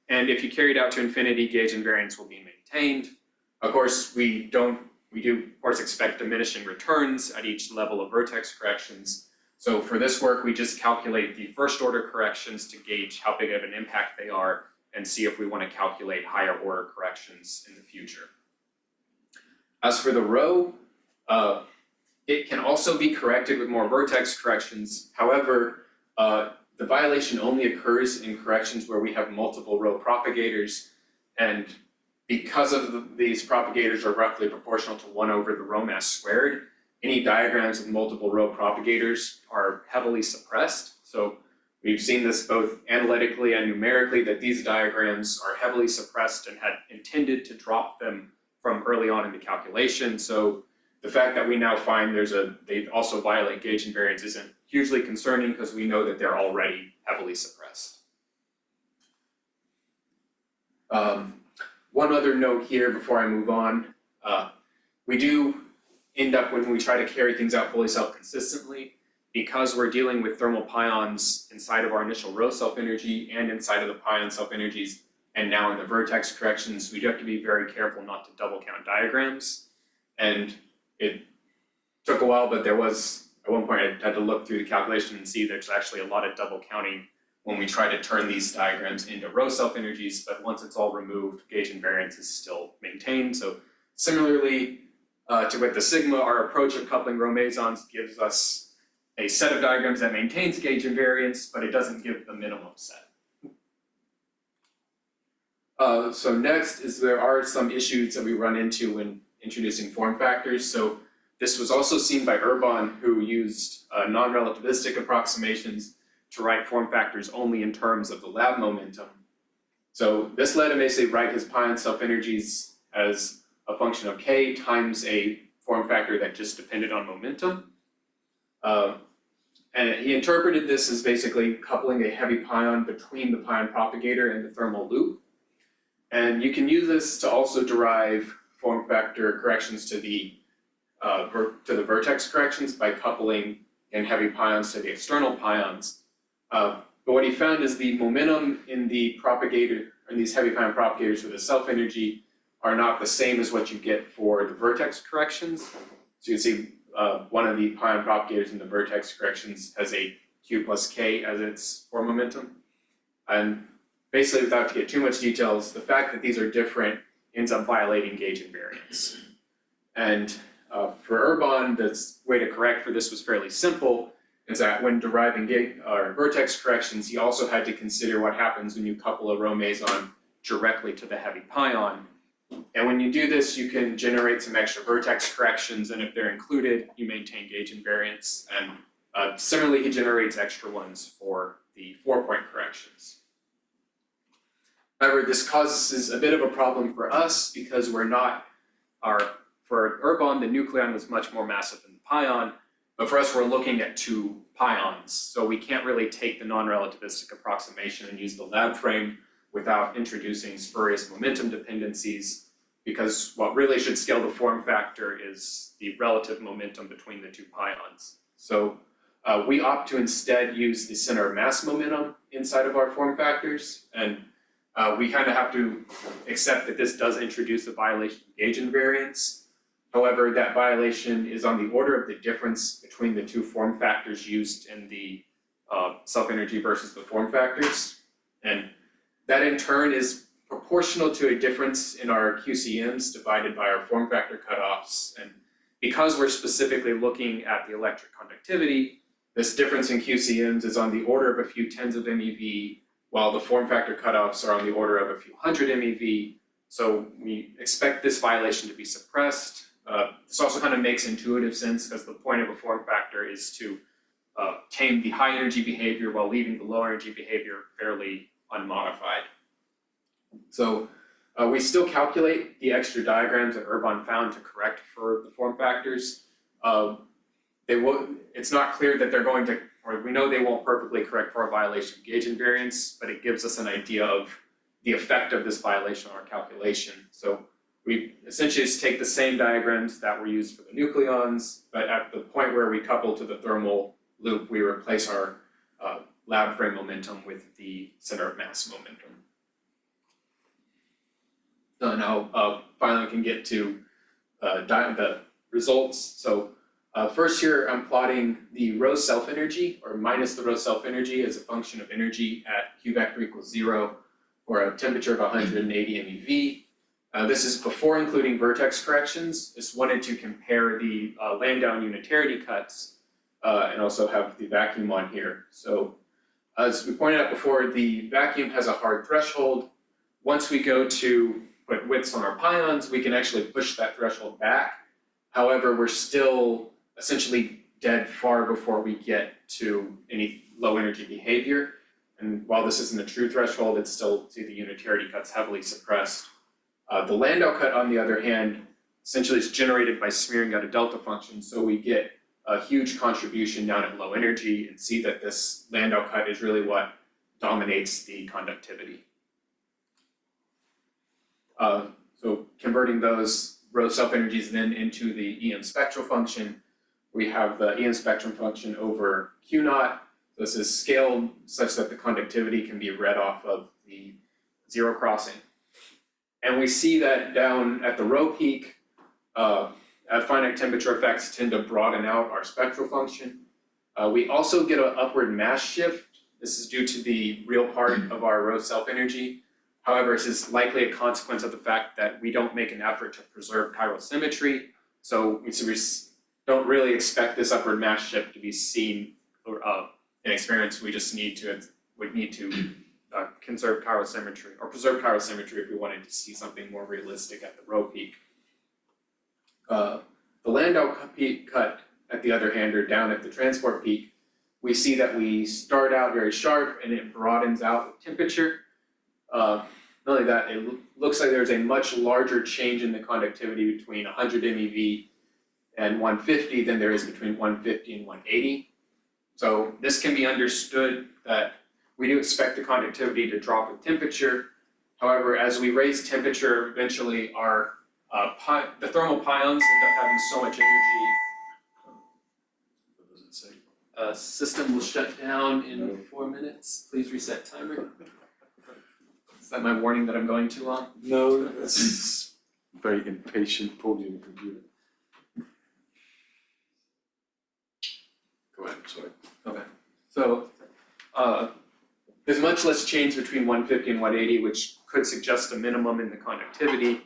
And if you carry it out to infinity, gauge invariance will be maintained. Of course, we do of course expect diminishing returns at each level of vertex corrections. So for this work, we just calculate the first order corrections to gauge how big of an impact they are and see if we want to calculate higher order corrections in the future. As for the rho, it can also be corrected with more vertex corrections. However, the violation only occurs in corrections where we have multiple rho propagators, and because of these propagators are roughly proportional to 1 over the rho mass squared, any diagrams with multiple row propagators are heavily suppressed. So we've seen this both analytically and numerically, that these diagrams are heavily suppressed and had intended to drop them from early on in the calculation. So the fact that we now find they also violate gauge invariance isn't hugely concerning, because we know that they're already heavily suppressed. One other note here before I move on, we do end up, when we try to carry things out fully self-consistently, because we're dealing with thermal pions inside of our initial row self-energy and inside of the pion self-energies, and now in the vertex corrections, we do have to be very careful not to double count diagrams. And it took a while, but there was, at one point I had to look through the calculation and see there's actually a lot of double counting when we try to turn these diagrams into row self-energies, but once it's all removed, gauge invariance is still maintained. So similarly to with the sigma, our approach of coupling row mesons gives us a set of diagrams that maintains gauge invariance, but it doesn't give the minimum set. So next is there are some issues that we run into when introducing form factors. So this was also seen by Urban, who used non-relativistic approximations to write form factors only in terms of the lab momentum. So this let him basically write his pion self-energies as a function of k times a form factor that just depended on momentum. And he interpreted this as basically coupling a heavy pion between the pion propagator and the thermal loop. And you can use this to also derive form factor corrections to the vertex corrections by coupling in heavy pions to the external pions. But what he found is the momentum in the propagator, in these heavy pion propagators for the self-energy, are not the same as what you get for the vertex corrections. So you can see one of the pion propagators in the vertex corrections has a q plus k as its form momentum. And basically, without to get too much details, the fact that these are different ends up violating gauge invariance. And for Urban, the way to correct for this was fairly simple, is that when deriving vertex corrections, he also had to consider what happens when you couple a row meson directly to the heavy pion. And when you do this, you can generate some extra vertex corrections, and if they're included, you maintain gauge invariance. And similarly, he generates extra ones for the 4-point corrections. However, this causes a bit of a problem for us because for Urban, the nucleon was much more massive than the pion, but for us, we're looking at 2 pions. So we can't really take the non-relativistic approximation and use the lab frame without introducing spurious momentum dependencies, because what really should scale the form factor is the relative momentum between the 2 pions. So we opt to instead use the center of mass momentum inside of our form factors, and we kind of have to accept that this does introduce a violation of gauge invariance. However, that violation is on the order of the difference between the 2 form factors used in the self-energy versus the form factors. And that in turn is proportional to a difference in our QCMs divided by our form factor cutoffs. And because we're specifically looking at the electric conductivity, this difference in QCMs is on the order of a few tens of MeV, while the form factor cutoffs are on the order of a few hundred MeV. So we expect this violation to be suppressed. This also kind of makes intuitive sense, because the point of a form factor is to tame the high energy behavior while leaving the low energy behavior fairly unmodified. So we still calculate the extra diagrams that Urban found to correct for the form factors. It's not clear that they're going to, or we know they won't perfectly correct for a violation of gauge invariance, but it gives us an idea of the effect of this violation on our calculation. So we essentially just take the same diagrams that were used for the nucleons, but at the point where we couple to the thermal loop, we replace our lab frame momentum with the center of mass momentum. So now finally we can get to the results. So first here I'm plotting the row self-energy, or minus the row self-energy, as a function of energy at Q vector equals 0 for a temperature of 180 MeV. This is before including vertex corrections. Just wanted to compare the Landau unitarity cuts and also have the vacuum on here. So as we pointed out before, the vacuum has a hard threshold. Once we go to put widths on our pions, we can actually push that threshold back. However, we're still essentially dead far before we get to any low energy behavior. And while this isn't a true threshold, it's still, see the unitarity cut's heavily suppressed. The Landau cut, on the other hand, essentially is generated by smearing out a delta function, so we get a huge contribution down at low energy and see that this Landau cut is really what dominates the conductivity. So converting those rho self-energies then into the EM spectral function, we have the EM spectrum function over Q naught. This is scaled such that the conductivity can be read off of the zero crossing. And we see that down at the rho peak, at finite temperature effects tend to broaden out our spectral function. We also get an upward mass shift. This is due to the real part of our rho self-energy. However, this is likely a consequence of the fact that we don't make an effort to preserve chiral symmetry. So we don't really expect this upward mass shift to be seen in experiments. We just need to conserve chiral symmetry or preserve chiral symmetry if we wanted to see something more realistic at the rho peak. The Landau cut, at the other hand, or down at the transport peak, we see that we start out very sharp and it broadens out with temperature. Not only that, it looks like there's a much larger change in the conductivity between 100 MeV and 150 than there is between 150 and 180. So this can be understood that we do expect the conductivity to drop with temperature. However, as we raise temperature, eventually our the thermal pions end up having so much energy. What does it say? System will shut down in 4 minutes. Please reset timer. Is that my warning that I'm going too long? No, that's very impatient podium computer. Go ahead, sorry. Okay. So there's much less change between 150 and 180, which could suggest a minimum in the conductivity.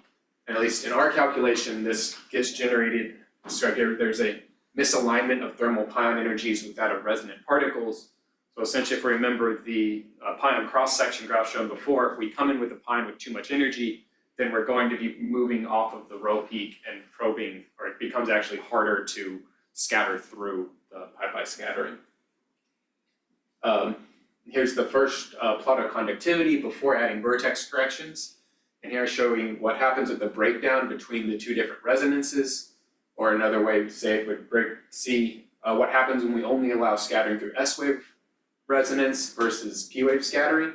And at least in our calculation, this gets generated. So there's a misalignment of thermal pion energies with that of resonant particles. So essentially, if we remember the pion cross-section graph shown before, if we come in with a pion with too much energy, then we're going to be moving off of the rho peak and probing, or it becomes actually harder to scatter through the pi-pi scattering. Here's the first plot of conductivity before adding vertex corrections. And here showing what happens with the breakdown between the two different resonances, or another way to say it would see what happens when we only allow scattering through S-wave resonance versus P-wave scattering.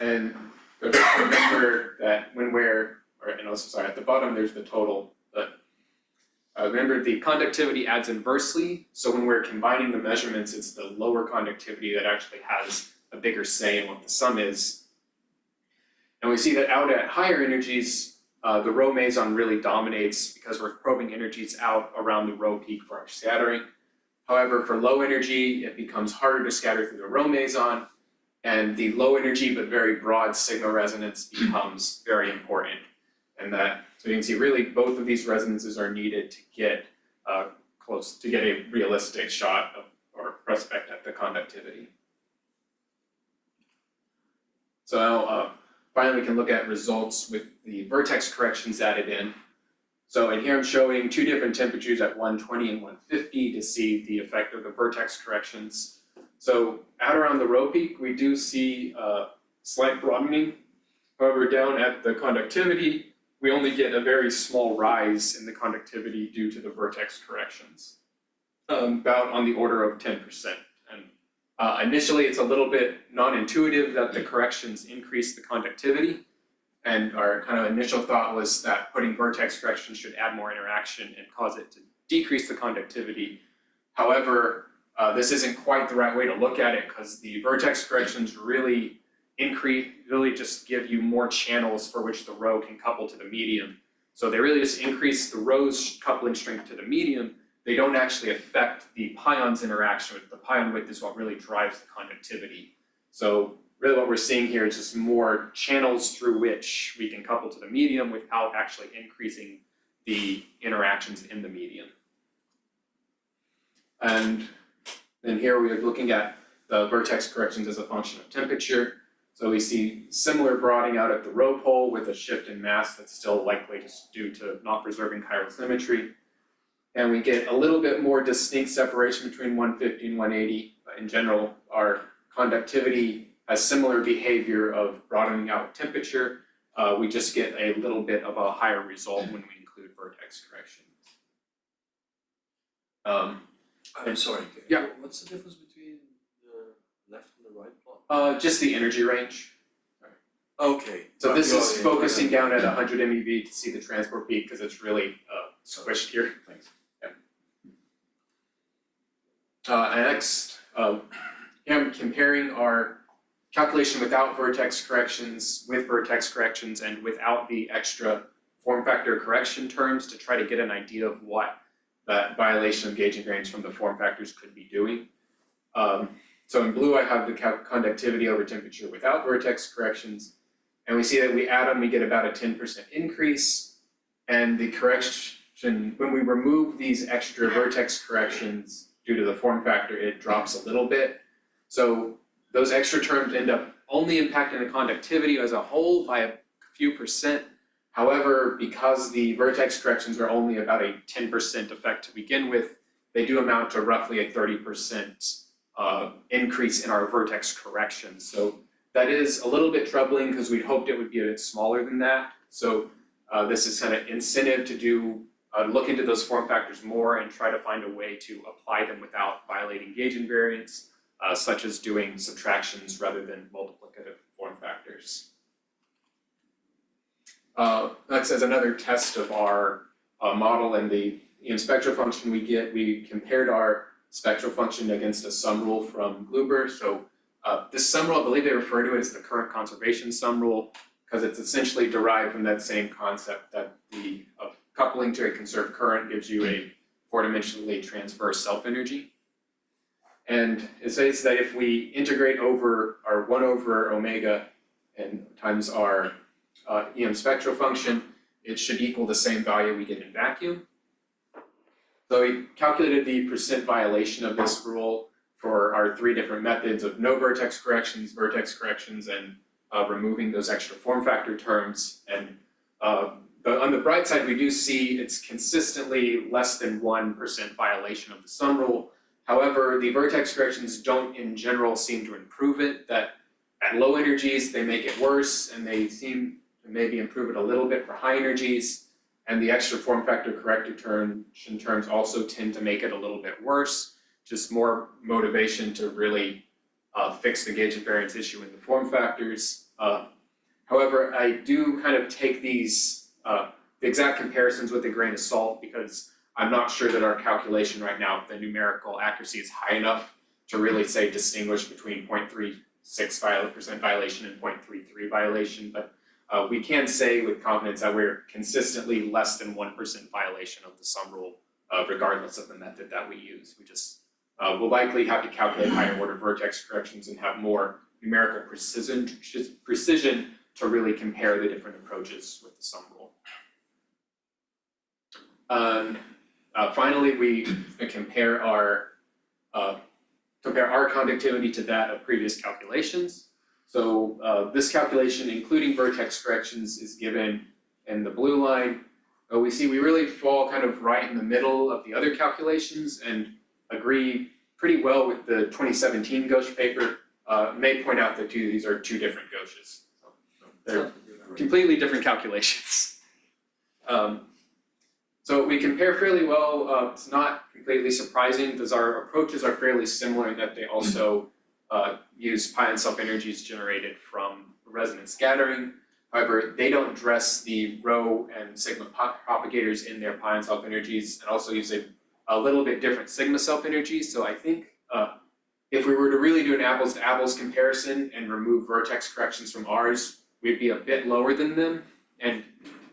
And remember that when at the bottom there's the total, but remember the conductivity adds inversely, so when we're combining the measurements, it's the lower conductivity that actually has a bigger say in what the sum is. And we see that out at higher energies, the rho meson really dominates because we're probing energies out around the rho peak for our scattering. However, for low energy, it becomes harder to scatter through the rho meson, and the low energy but very broad signal resonance becomes very important. And so you can see really both of these resonances are needed to get to get a realistic shot of, or prospect at the conductivity. So now, finally, we can look at results with the vertex corrections added in. So in here I'm showing two different temperatures at 120 and 150 to see the effect of the vertex corrections. So at around the rho peak, we do see slight broadening. However, down at the conductivity, we only get a very small rise in the conductivity due to the vertex corrections, about on the order of 10%. Initially, it's a little bit non-intuitive that the corrections increase the conductivity, and our kind of initial thought was that putting vertex corrections should add more interaction and cause it to decrease the conductivity. However, this isn't quite the right way to look at it because the vertex corrections really just give you more channels for which the rho can couple to the medium. So they really just increase the rho's coupling strength to the medium. They don't actually affect the pion's interaction with the pion width is what really drives the conductivity. So really what we're seeing here is just more channels through which we can couple to the medium without actually increasing the interactions in the medium. And then here we are looking at the vertex corrections as a function of temperature. So we see similar broadening out at the rho pole with a shift in mass that's still likely just due to not preserving chiral symmetry. and we get a little bit more distinct separation between 150 and 180. But in general, our conductivity has similar behavior of broadening out with temperature. We just get a little bit of a higher result when we include vertex correction. I'm sorry. Yeah. What's the difference between the left and the right plot? Just the energy range. Okay. So this is Yeah, focusing yeah. down at 100 MeV to see the transport peak because it's really squished here. Thanks. And next, here I'm comparing our calculation without vertex corrections, with vertex corrections, and without the extra form factor correction terms to try to get an idea of what that violation of gauge invariance from the form factors could be doing. So in blue I have the conductivity over temperature without vertex corrections, and we see that we add them, we get about a 10% increase, and the correction, when we remove these extra vertex corrections due to the form factor, it drops a little bit. So those extra terms end up only impacting the conductivity as a whole by a few percent. However, because the vertex corrections are only about a 10% effect to begin with, they do amount to roughly a 30% increase in our vertex corrections. So that is a little bit troubling because we'd hoped it would be a bit smaller than that. So this is kind of incentive to do look into those form factors more and try to find a way to apply them without violating gauge invariance, such as doing subtractions rather than multiplicative form factors. Next, as another test of our model and the spectral function we get, we compared our spectral function against a sum rule from Gruber. So this sum rule, I believe they refer to it as the current conservation sum rule, because it's essentially derived from that same concept that the coupling to a conserved current gives you a four-dimensionally transverse self-energy. And it says that if we integrate over our 1 over omega and times our EM spectral function, it should equal the same value we get in vacuum. So we calculated the percent violation of this rule for our three different methods of no vertex corrections, and removing those extra form factor terms. And but on the bright side, we do see it's consistently less than 1% violation of the sum rule. However, the vertex corrections don't in general seem to improve it, that at low energies, they make it worse, and they seem to maybe improve it a little bit for high energies. And the extra form factor correction terms also tend to make it a little bit worse, just more motivation to really fix the gauge invariance issue in the form factors. However, I do kind of take these the exact comparisons with a grain of salt because I'm not sure that our calculation right now, the numerical accuracy is high enough to really say distinguish between 0.36% violation and 0.33 violation, but we can say with confidence that we're consistently less than 1% violation of the sum rule, regardless of the method that we use. We just will likely have to calculate higher order vertex corrections and have more numerical precision to really compare the different approaches with the sum rule. Finally, we compare our conductivity to that of previous calculations. So this calculation, including vertex corrections, is given in the blue line. We see we really fall kind of right in the middle of the other calculations and agree pretty well with the 2017 Gauche paper. May point out that these are two different Gauches. They're completely different calculations. So we compare fairly well. It's not completely surprising because our approaches are fairly similar in that they also use Pion self-energies generated from resonance scattering. However, they don't address the rho and sigma propagators in their Pion self-energies and also use a little bit different sigma self-energies. So I think if we were to really do an apples to apples comparison and remove vertex corrections from ours, we'd be a bit lower than them. And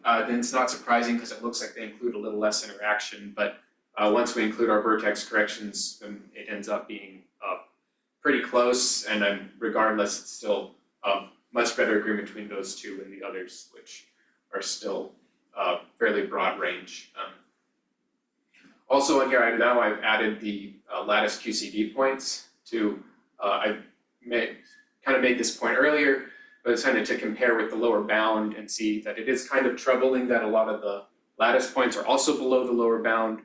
then it's not surprising because it looks like they include a little less interaction, but once we include our vertex corrections, then it ends up being pretty close, and regardless, it's still much better agreement between those two and the others, which are still fairly broad range. Also in here, I've added the lattice QCD points to, I kind of made this point earlier, but it's kind of to compare with the lower bound and see that it is kind of troubling that a lot of the lattice points are also below the lower bound.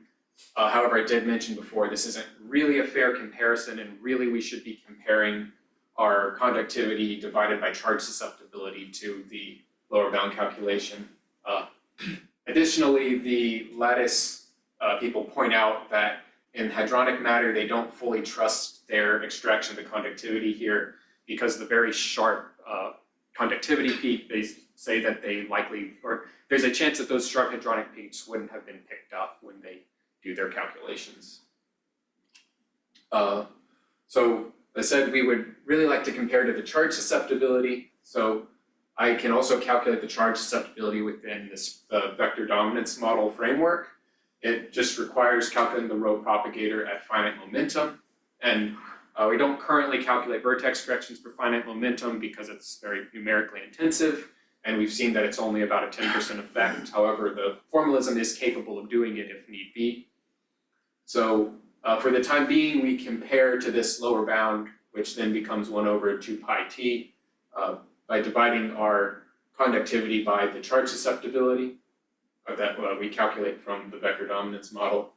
However, I did mention before, this isn't really a fair comparison, and really we should be comparing our conductivity divided by charge susceptibility to the lower bound calculation. Additionally, the lattice people point out that in hadronic matter, they don't fully trust their extraction of the conductivity here because the very sharp conductivity peak, they say that they likely, or there's a chance that those sharp hadronic peaks wouldn't have been picked up when they do their calculations. So I said we would really like to compare to the charge susceptibility. So I can also calculate the charge susceptibility within this vector dominance model framework. It just requires calculating the rho propagator at finite momentum. And we don't currently calculate vertex corrections for finite momentum because it's very numerically intensive. And we've seen that it's only about a 10% effect. However, the formalism is capable of doing it if need be. So for the time being, we compare to this lower bound, which then becomes 1 over 2 pi t, by dividing our conductivity by the charge susceptibility that we calculate from the vector dominance model.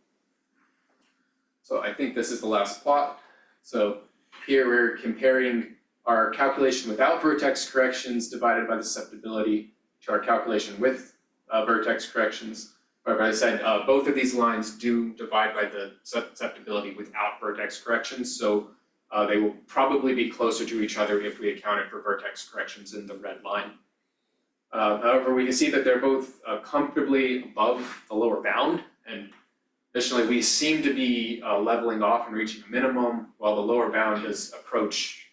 So I think this is the last plot. So here we're comparing our calculation without vertex corrections divided by the susceptibility to our calculation with vertex corrections. However, as I said, both of these lines do divide by the susceptibility without vertex corrections, so they will probably be closer to each other if we accounted for vertex corrections in the red line. However, we can see that they're both comfortably above the lower bound, and additionally, we seem to be leveling off and reaching a minimum, while the lower bound does approach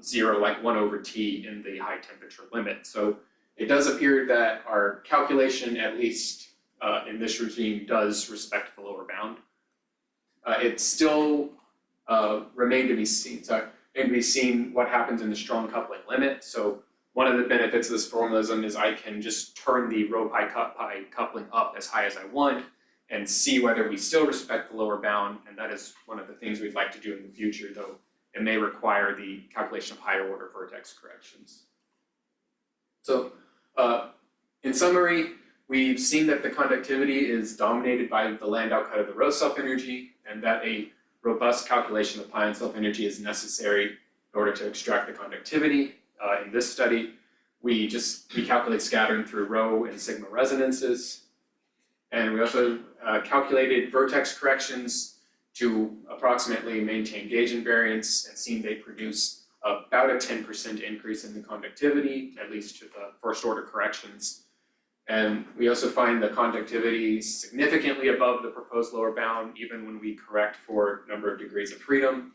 0, like 1 over t in the high temperature limit. So it does appear that our calculation, at least in this regime, does respect the lower bound. It still remains to be seen what happens in the strong coupling limit. So one of the benefits of this formalism is I can just turn the rho pi coupling up as high as I want and see whether we still respect the lower bound, and that is one of the things we'd like to do in the future, though it may require the calculation of higher order vertex corrections. So in summary, we've seen that the conductivity is dominated by the Landau cut of the rho selfenergy, and that a robust calculation of Pion selfenergy is necessary in order to extract the conductivity. In this study, we calculate scattering through rho and sigma resonances. And we also calculated vertex corrections to approximately maintain gauge invariance, and seen they produce about a 10% increase in the conductivity, at least to the first order corrections. And we also find the conductivity significantly above the proposed lower bound, even when we correct for number of degrees of freedom.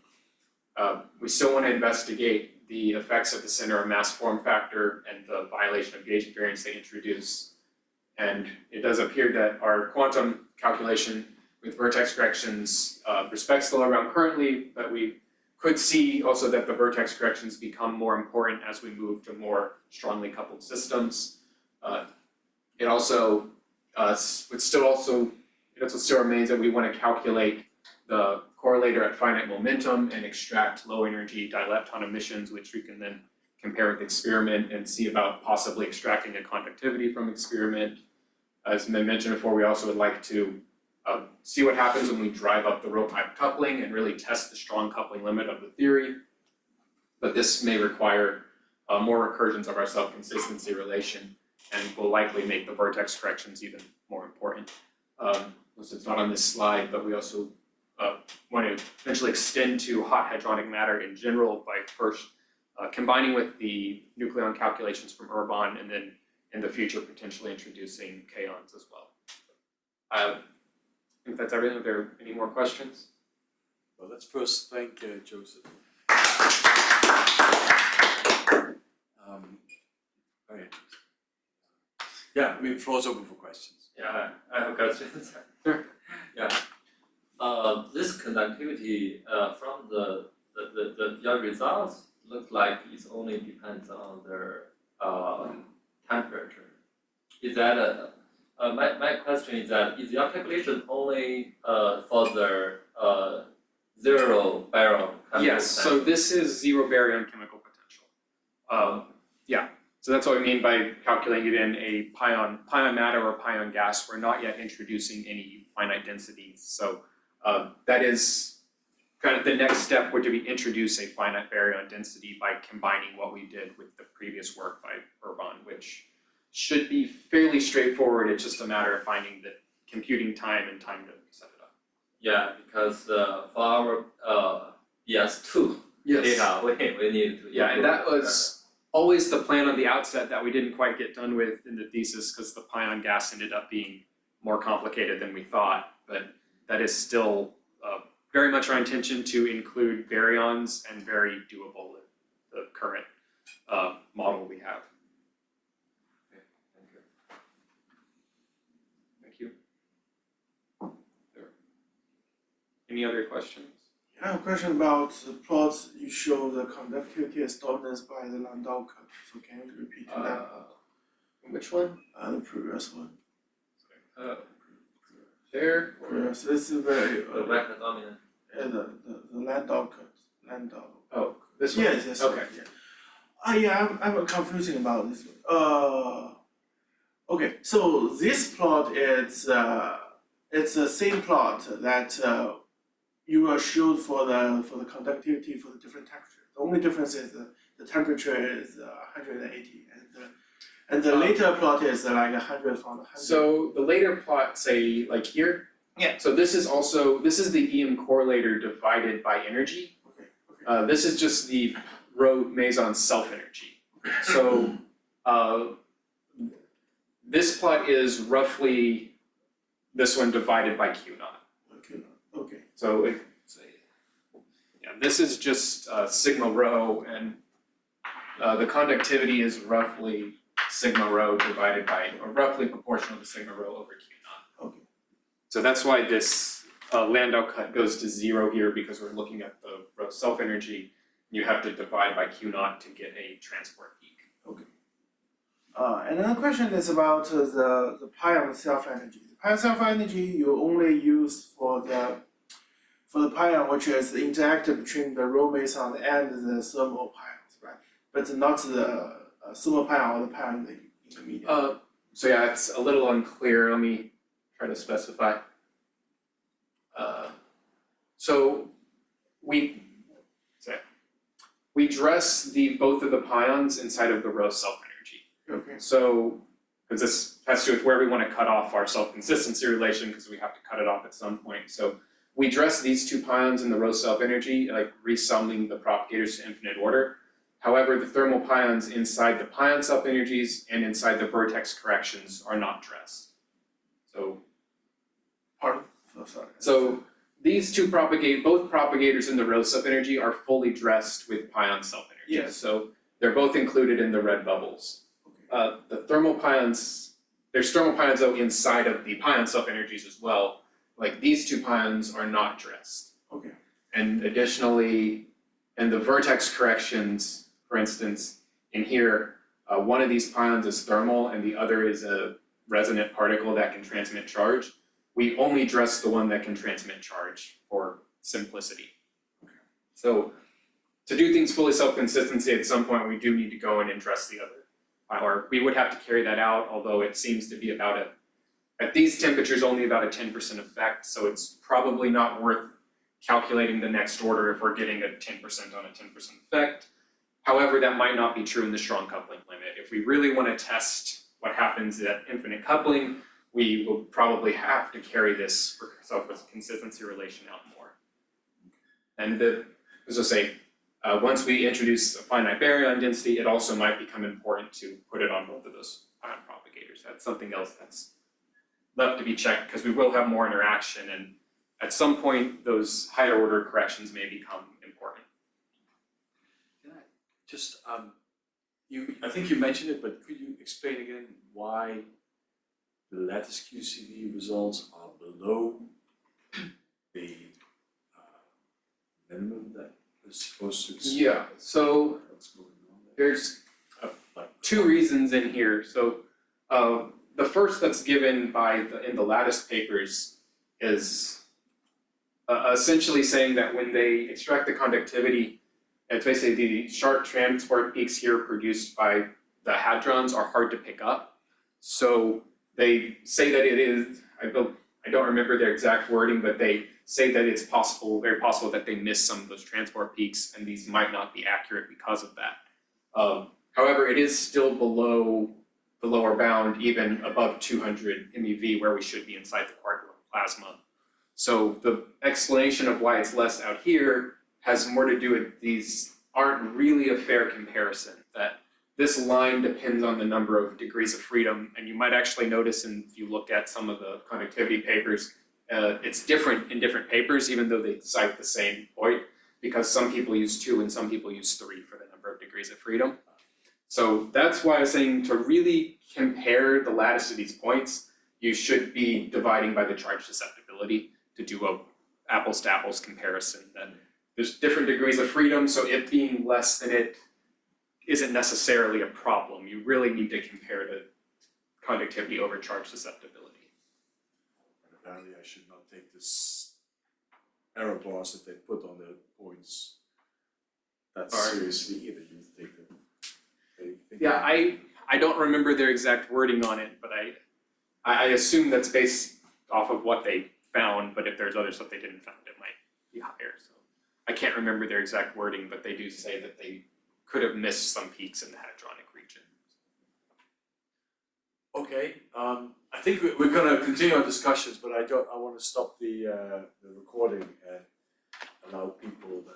We still want to investigate the effects of the center of mass form factor and the violation of gauge invariance they introduce. And it does appear that our quantum calculation with vertex corrections respects the lower bound currently, but we could see also that the vertex corrections become more important as we move to more strongly coupled systems. It also still remains that we want to calculate the correlator at finite momentum and extract low energy dilepton emissions, which we can then compare with experiment and see about possibly extracting a conductivity from experiment. As I mentioned before, we also would like to see what happens when we drive up the rho pi coupling and really test the strong coupling limit of the theory. But this may require more recursions of our self-consistency relation, and will likely make the vertex corrections even more important. It's not on this slide, but we also want to eventually extend to hot hadronic matter in general by first combining with the nucleon calculations from Urban, and then in the future potentially introducing kaons as well. I think that's everything. Are there any more questions? Well, let's first thank Joseph. Very interesting. Yeah, I mean, floor's open for questions. Yeah, I have questions. Sure. Yeah. This conductivity from your results look like it only depends on their temperature. Is that my question is that is your calculation only for the 0 baryon chemical Yes, so this is 0 baryon chemical potential. Yeah, So that's what we mean by calculating it in a pion matter or pion gas. We're not yet introducing any finite densities. So that is kind of the next step would be introduce a finite baryon density by combining what we did with the previous work by Urban, which should be fairly straightforward. It's just a matter of finding the computing time and time to set it up. Yeah, because for our BS2 data, we need to. Yeah, and that was always the plan on the outset that we didn't quite get done with in the thesis because the pion gas ended up being more complicated than we thought. But that is still very much our intention to include baryons and very doable with the current model we have. Okay, thank you. Thank you. Any other questions? I have a question about the plots you show the conductivity is dominant by the Landau curve. So can you repeat that? Which one? The previous one. There. Previous. This is very The vector dominant. the Landau curve. Landau. Oh, this one. Yes, yes. Okay. Yeah. I'm confusing about this one. Okay. So this plot is it's the same plot that you will show for the conductivity for the different temperature. The only difference is the temperature is 180, and the later plot is like 100 from 100. So the later plot, say like here. Yeah. So this is the EM correlator divided by energy. Okay. This is just the rho meson self-energy. So this plot is roughly this one divided by Q naught. Okay. So this is just sigma rho, and the conductivity is roughly sigma rho divided by, or roughly proportional to sigma rho over Q naught. Okay. So that's why this Landau cut goes to 0 here, because we're looking at the rho self-energy. You have to divide by Q naught to get a transport peak. Okay. Another question is about the pion self-energy. The pion self-energy you only use for the pion, which is the interaction between the rho meson and the thermal pions, right? But not the thermal pion or the pion in the medium. So yeah, it's a little unclear. Let me try to specify. So we dress both of the pions inside of the rho self-energy. Okay. So, because this has to do with where we want to cut off our self-consistency relation, because we have to cut it off at some point. So we dress these two pions in the rho self-energy, like resumming the propagators to infinite order. However, the thermal pions inside the pion self-energies and inside the vertex corrections are not dressed. So, Pardon? Oh, sorry. so these two both propagators in the rho self-energy are fully dressed with pion self-energies. Yes. So they're both included in the red bubbles. Okay. The thermal pions, there's thermal pions though inside of the pion self-energies as well. Like these two pions are not dressed. Okay. And additionally, in the vertex corrections, for instance, in here, one of these pions is thermal and the other is a resonant particle that can transmit charge. We only dress the one that can transmit charge for simplicity. Okay. So to do things fully self-consistency, at some point we do need to go in and dress the other. Or we would have to carry that out, although it seems to be at these temperatures, only about a 10% effect, so it's probably not worth calculating the next order if we're getting a 10% on a 10% effect. However, that might not be true in the strong coupling limit. If we really want to test what happens at infinite coupling, we will probably have to carry this self-consistency relation out more. And as I say, once we introduce a finite baryon density, it also might become important to put it on both of those pion propagators. That's something else that's left to be checked, because we will have more interaction, and at some point those higher order corrections may become important. Can I just, I think you mentioned it, but could you explain again why the lattice QCD results are below the minimum that is supposed to explain Yeah, so what's going on there? there's two reasons in here. So the first that's given in the lattice papers is essentially saying that when they extract the conductivity, it's basically the sharp transport peaks here produced by the hadrons are hard to pick up. So they say that it is, I don't remember their exact wording, but they say that it's possible, very possible that they miss some of those transport peaks, and these might not be accurate because of that. However, it is still below the lower bound, even above 200 MeV, where we should be inside the quark-gluon plasma. So the explanation of why it's less out here has more to do with these aren't really a fair comparison, that this line depends on the number of degrees of freedom, and you might actually notice if you look at some of the conductivity papers, it's different in different papers, even though they cite the same point, because some people use 2 and some people use 3 for the number of degrees of freedom. So that's why I was saying to really compare the lattice of these points, you should be dividing by the charge susceptibility to do a apples to apples comparison. Then there's different degrees of freedom, so it being less than it isn't necessarily a problem. You really need to compare the conductivity over charge susceptibility. And apparently I should not take this error bars that they put on the points that seriously either. You take them. Yeah, I don't remember their exact wording on it, but I assume that's based off of what they found, but if there's other stuff they didn't find, it might be higher. So I can't remember their exact wording, but they do say that they could have missed some peaks in the hadronic region. Okay, I think we're going to continue our discussions, but I want to stop the recording